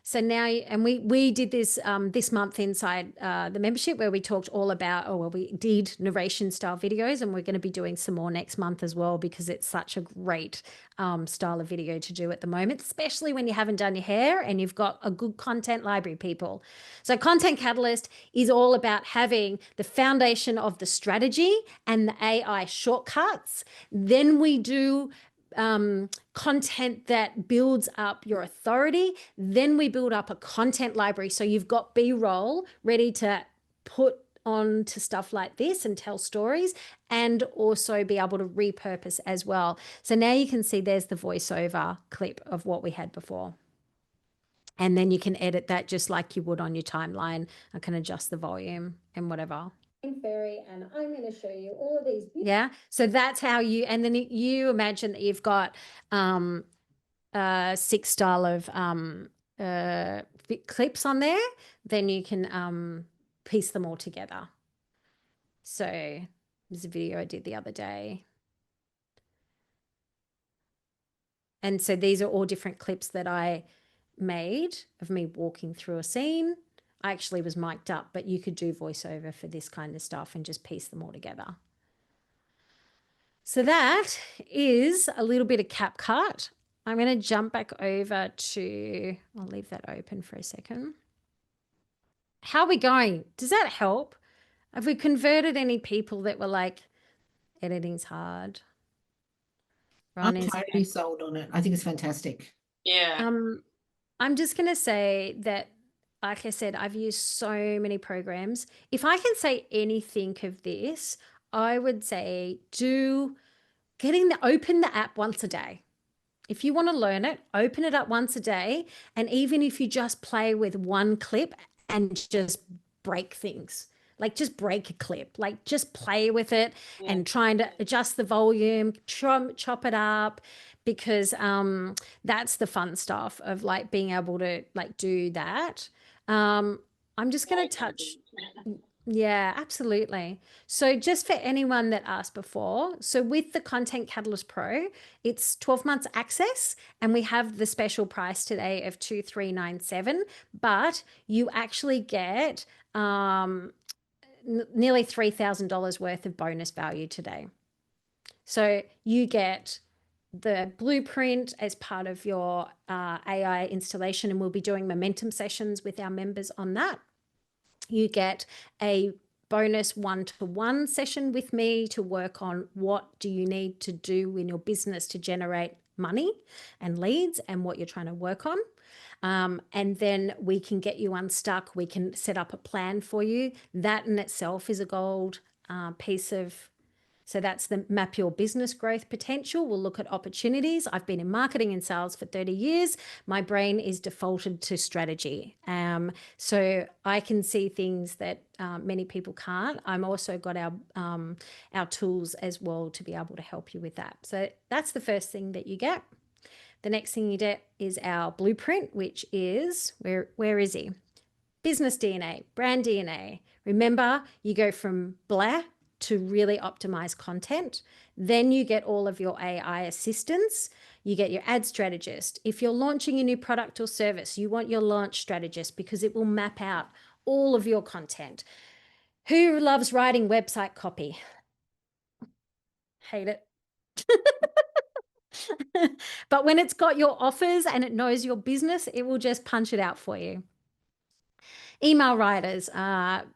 So now, and we did this this month inside the membership where we talked all about, we did narration style videos, and we're going to be doing some more next month as well, because it's such a great style of video to do at the moment, especially when you haven't done your hair and you've got a good content library, people. So Content Catalyst is all about having the foundation of the strategy and the AI shortcuts. Then we do content that builds up your authority. Then we build up a content library. So you've got B-roll ready to put on to stuff like this and tell stories, and also be able to repurpose as well. So now you can see there's the voiceover clip of what we had before. And then you can edit that just like you would on your timeline. I can adjust the volume and whatever. Fairy, and I'm going to show you all of these. Yeah, so that's how you, and then you imagine that you've got 6 style of clips on there, then you can piece them all together. So there's a video I did the other day. And so these are all different clips that I made of me walking through a scene. I actually was mic'd up, but you could do voiceover for this kind of stuff and just piece them all together. So that is a little bit of CapCut. I'm going to jump back over to, I'll leave that open for a second. How are we going? Does that help? Have we converted any people that were like, editing's hard? I'm totally sold on it. I think it's fantastic. Yeah. I'm just going to say that, like I said, I've used so many programs. If I can say anything of this, I would say open the app once a day. If you want to learn it, open it up once a day. And even if you just play with one clip and just break things, like just break a clip, like just play with it and trying to adjust the volume, chop it up, because that's the fun stuff of like being able to like do that. I'm just going to touch. Yeah, absolutely. So just for anyone that asked before, so with the Content Catalyst Pro, it's 12 months access, and we have the special price today of 2,397, but you actually get nearly $3,000 worth of bonus value today. So you get the blueprint as part of your AI installation, and we'll be doing momentum sessions with our members on that. You get a bonus one-to-one session with me to work on what do you need to do in your business to generate money and leads and what you're trying to work on. And then we can get you unstuck. We can set up a plan for you. That in itself is a gold piece of. So that's the map your business growth potential. We'll look at opportunities. I've been in marketing and sales for 30 years. My brain is defaulted to strategy. So I can see things that many people can't. I'm also got our tools as well to be able to help you with that. So that's the first thing that you get. The next thing you get is our blueprint, which is, where is he? Business DNA, brand DNA. Remember, you go from blah to really optimize content. Then you get all of your AI assistants. You get your ad strategist. If you're launching a new product or service, you want your launch strategist because it will map out all of your content. Who loves writing website copy? Hate it. But when it's got your offers and it knows your business, it will just punch it out for you. Email writers,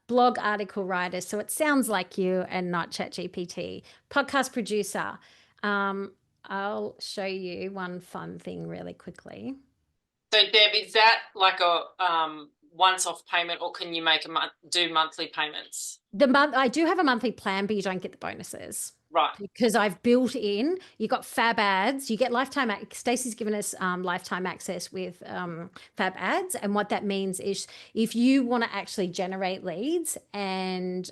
blog article writers, so it sounds like you and not ChatGPT. Podcast producer. I'll show you one fun thing really quickly. So Deb, is that like a once-off payment, or can you make do monthly payments? I do have a monthly plan, but you don't get the bonuses. Right. Because I've built in, you got fab ads, you get lifetime. Stacey's given us lifetime access with fab ads. And what that means is if you want to actually generate leads and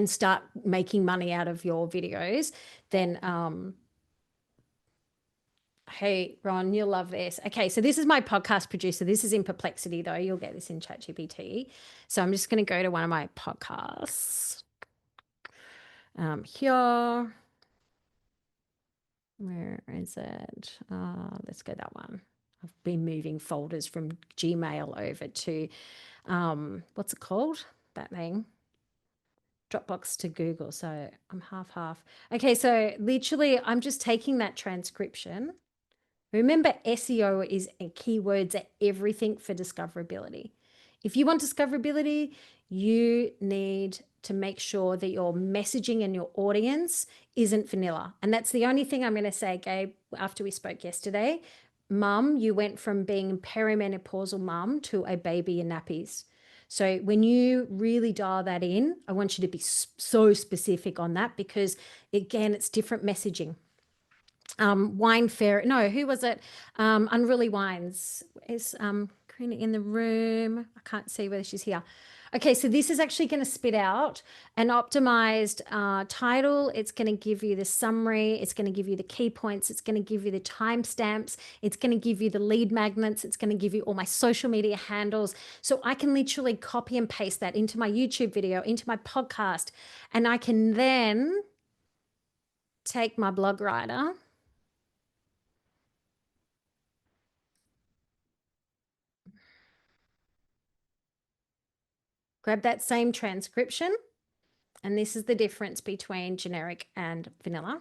start making money out of your videos, then hey, Ron, you'll love this. Okay, so this is my podcast producer. This is in Perplexity, though. You'll get this in ChatGPT. So I'm just going to go to one of my podcasts. Here, where is it? Let's go that one. I've been moving folders from Gmail over to, what's it called? That thing. Dropbox to Google. So I'm half. Okay, so literally I'm just taking that transcription. Remember, SEO is keywords are everything for discoverability. If you want discoverability, you need to make sure that your messaging and your audience isn't vanilla. And that's the only thing I'm going to say, Gabe, after we spoke yesterday. Mum, you went from being perimenopausal mum to a baby in nappies. So when you really dial that in, I want you to be so specific on that because, again, it's different messaging. Wine Fair. No, who was it? Unruly Wines. Is Karina in the room? I can't see whether she's here. Okay, so this is actually going to spit out an optimized title. It's going to give you the summary. It's going to give you the key points. It's going to give you the timestamps. It's going to give you the lead magnets. It's going to give you all my social media handles. So I can literally copy and paste that into my YouTube video, into my podcast, and I can then take my blog writer. Grab that same transcription, and this is the difference between generic and vanilla,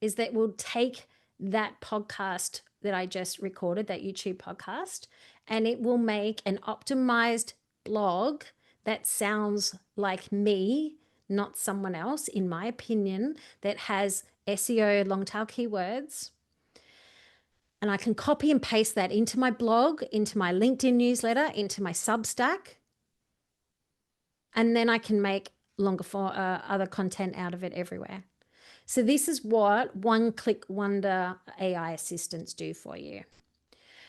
is that we'll take that podcast that I just recorded, that YouTube podcast, and it will make an optimized blog that sounds like me, not someone else, in my opinion, that has SEO long tail keywords. and I can copy and paste that into my blog, into my LinkedIn newsletter, into my Substack. And then I can make longer for other content out of it everywhere. So this is what one-click wonder AI assistants do for you.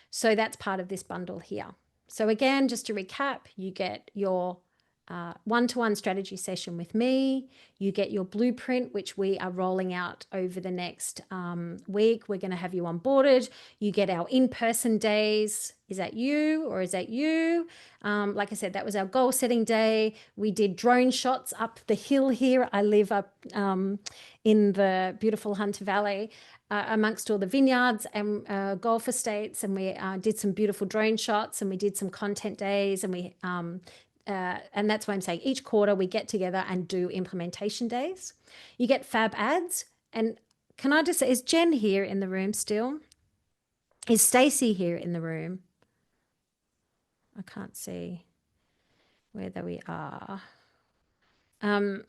So that's part of this bundle here. So again, just to recap, you get your one-to-one strategy session with me. You get your blueprint, which we are rolling out over the next week. We're going to have you onboarded. You get our in-person days. Is that you or is that you? Like I said, that was our goal setting day. We did drone shots up the hill here. I live up in the beautiful Hunter Valley amongst all the vineyards and golf estates. And we did some beautiful drone shots and we did some content days and we and that's why I'm saying each quarter we get together and do implementation days. You get fab ads. And can I just say, is Jen here in the room still? Is Stacey here in the room? I can't see whether we are. No,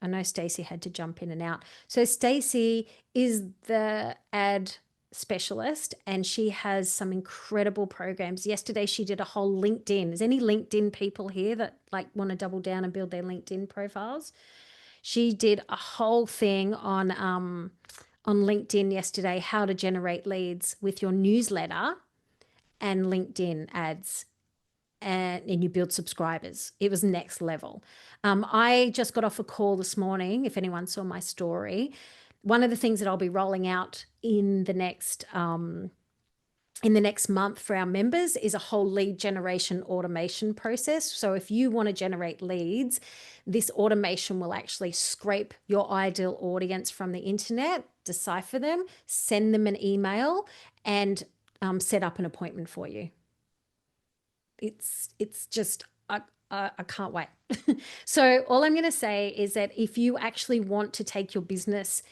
I know Stacey had to jump in and out. So Stacey is the ad specialist and she has some incredible programs. Yesterday she did a whole LinkedIn. Is any LinkedIn people here that like want to double down and build their LinkedIn profiles? She did a whole thing on LinkedIn yesterday, how to generate leads with your newsletter and LinkedIn ads. And you build subscribers. It was next level. I just got off a call this morning, if anyone saw my story. One of the things that I'll be rolling out in the next month for our members is a whole lead generation automation process. So if you want to generate leads, this automation will actually scrape your ideal audience from the internet, decipher them, send them an email, and set up an appointment for you. It's just, I can't wait. So all I'm going to say is that if you actually want to take your business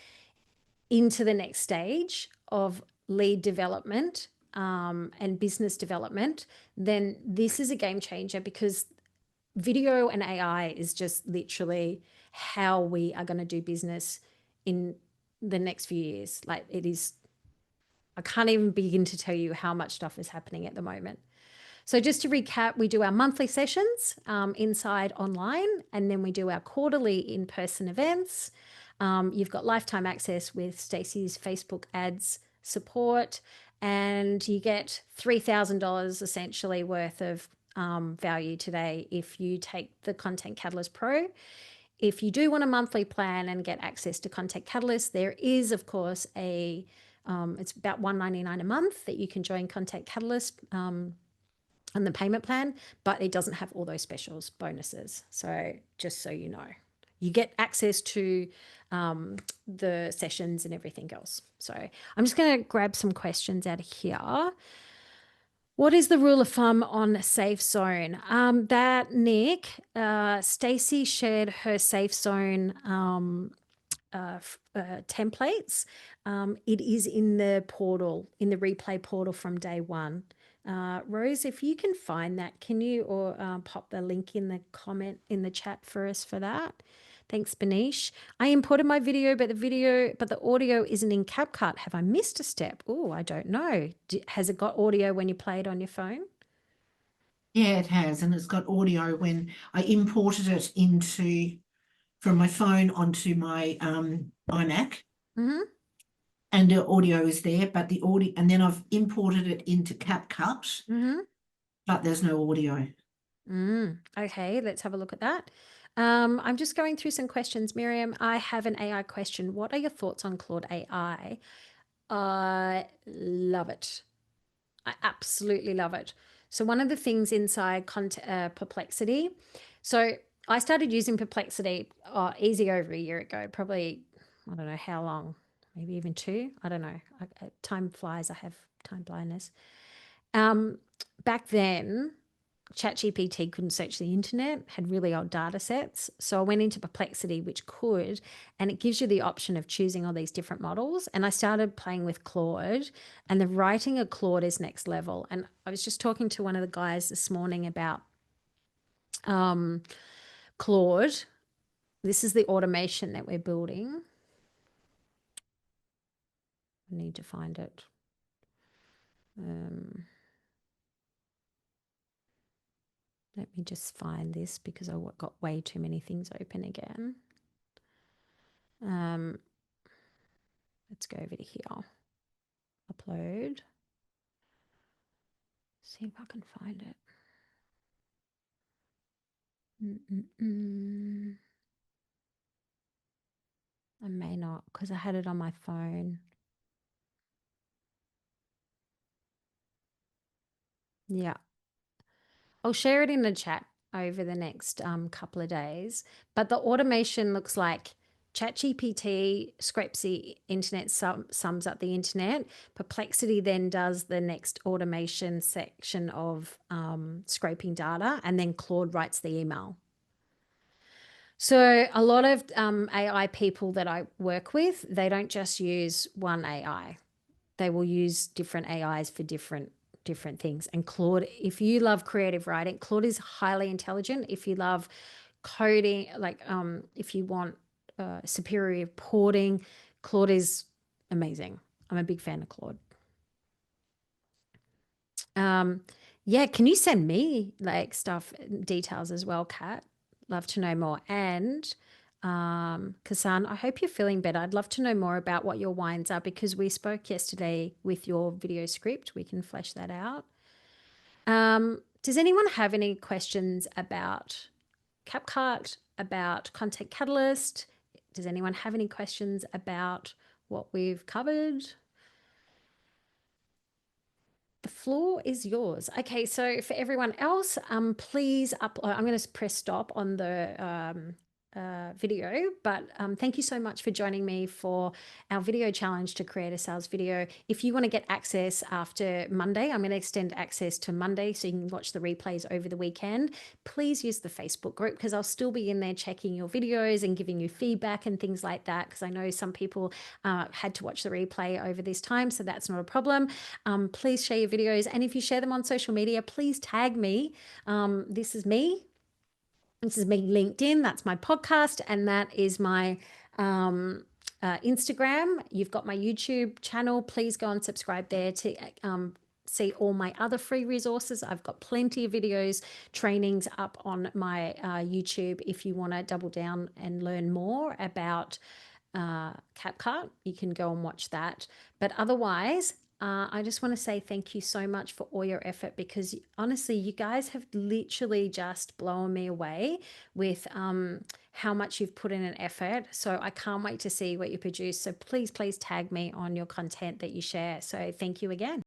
into the next stage of lead development and business development, then this is a game changer because video and AI is just literally how we are going to do business in the next few years. Like it is, I can't even begin to tell you how much stuff is happening at the moment. So just to recap, we do our monthly sessions inside online, and then we do our quarterly in-person events. You've got lifetime access with Stacey's Facebook ads support, and you get $3,000 essentially worth of value today if you take the Content Catalyst Pro. If you do want a monthly plan and get access to Content Catalyst, there is, of course, it's about $199 a month that you can join Content Catalyst on the payment plan, but it doesn't have all those specials bonuses. So just so you know, you get access to the sessions and everything else. So I'm just going to grab some questions out of here. What is the rule of thumb on a safe zone? Nick, Stacey shared her safe zone templates. It is in the portal, in the replay portal from day one. Rose, if you can find that, can you pop the link in the comment in the chat for us for that? Thanks, Benish. I imported my video, but the audio isn't in CapCut. Have I missed a step? Oh, I don't know. Has it got audio when you play it on your phone? Yeah, it has, and it's got audio when I imported it from my phone onto my iMac. Mm-hmm. And the audio is there, but the audio, and then I've imported it into CapCut, but there's no audio. Okay, let's have a look at that. I'm just going through some questions. Miriam, I have an AI question. What are your thoughts on Claude AI? I love it. I absolutely love it. So one of the things inside Perplexity, so I started using Perplexity easy over a year ago, probably, I don't know how long, maybe even 2. I don't know. Time flies. I have time blindness. Back then, ChatGPT couldn't search the internet, had really old data sets. So I went into Perplexity, which could, and it gives you the option of choosing all these different models. And I started playing with Claude, and the writing of Claude is next level. And I was just talking to one of the guys this morning about Claude. This is the automation that we're building. I need to find it. Let me just find this because I got way too many things open again. Let's go over to here. Upload. See if I can find it. I may not because I had it on my phone. Yeah. I'll share it in the chat over the next couple of days. But the automation looks like ChatGPT scrapes the internet, sums up the internet. Perplexity then does the next automation section of scraping data, and then Claude writes the email. So a lot of AI people that I work with, they don't just use one AI. They will use different AIs for different things. And Claude, if you love creative writing, Claude is highly intelligent. If you love coding, like if you want superior reporting, Claude is amazing. I'm a big fan of Claude. Yeah, can you send me like details as well, Kat? Love to know more. And Kasan, I hope you're feeling better. I'd love to know more about what your wines are because we spoke yesterday with your video script. We can flesh that out. Does anyone have any questions about CapCut, about Content Catalyst? Does anyone have any questions about what we've covered? The floor is yours. Okay, so for everyone else, please upload. I'm going to press stop on the video, but thank you so much for joining me for our video challenge to create a sales video. If you want to get access after Monday, I'm going to extend access to Monday so you can watch the replays over the weekend. Please use the Facebook group because I'll still be in there checking your videos and giving you feedback and things like that because I know some people had to watch the replay over this time, so that's not a problem. Please share your videos, and if you share them on social media, please tag me. This is me LinkedIn, that's my podcast, and that is my Instagram. You've got my YouTube channel. Please go and subscribe there to see all my other free resources. I've got plenty of videos, trainings up on my YouTube. If you want to double down and learn more about CapCut, you can go and watch that. But otherwise, I just want to say thank you so much for all your effort because honestly, you guys have literally just blown me away with how much you've put in an effort. So I can't wait to see what you produce. So please tag me on your content that you share. So thank you again.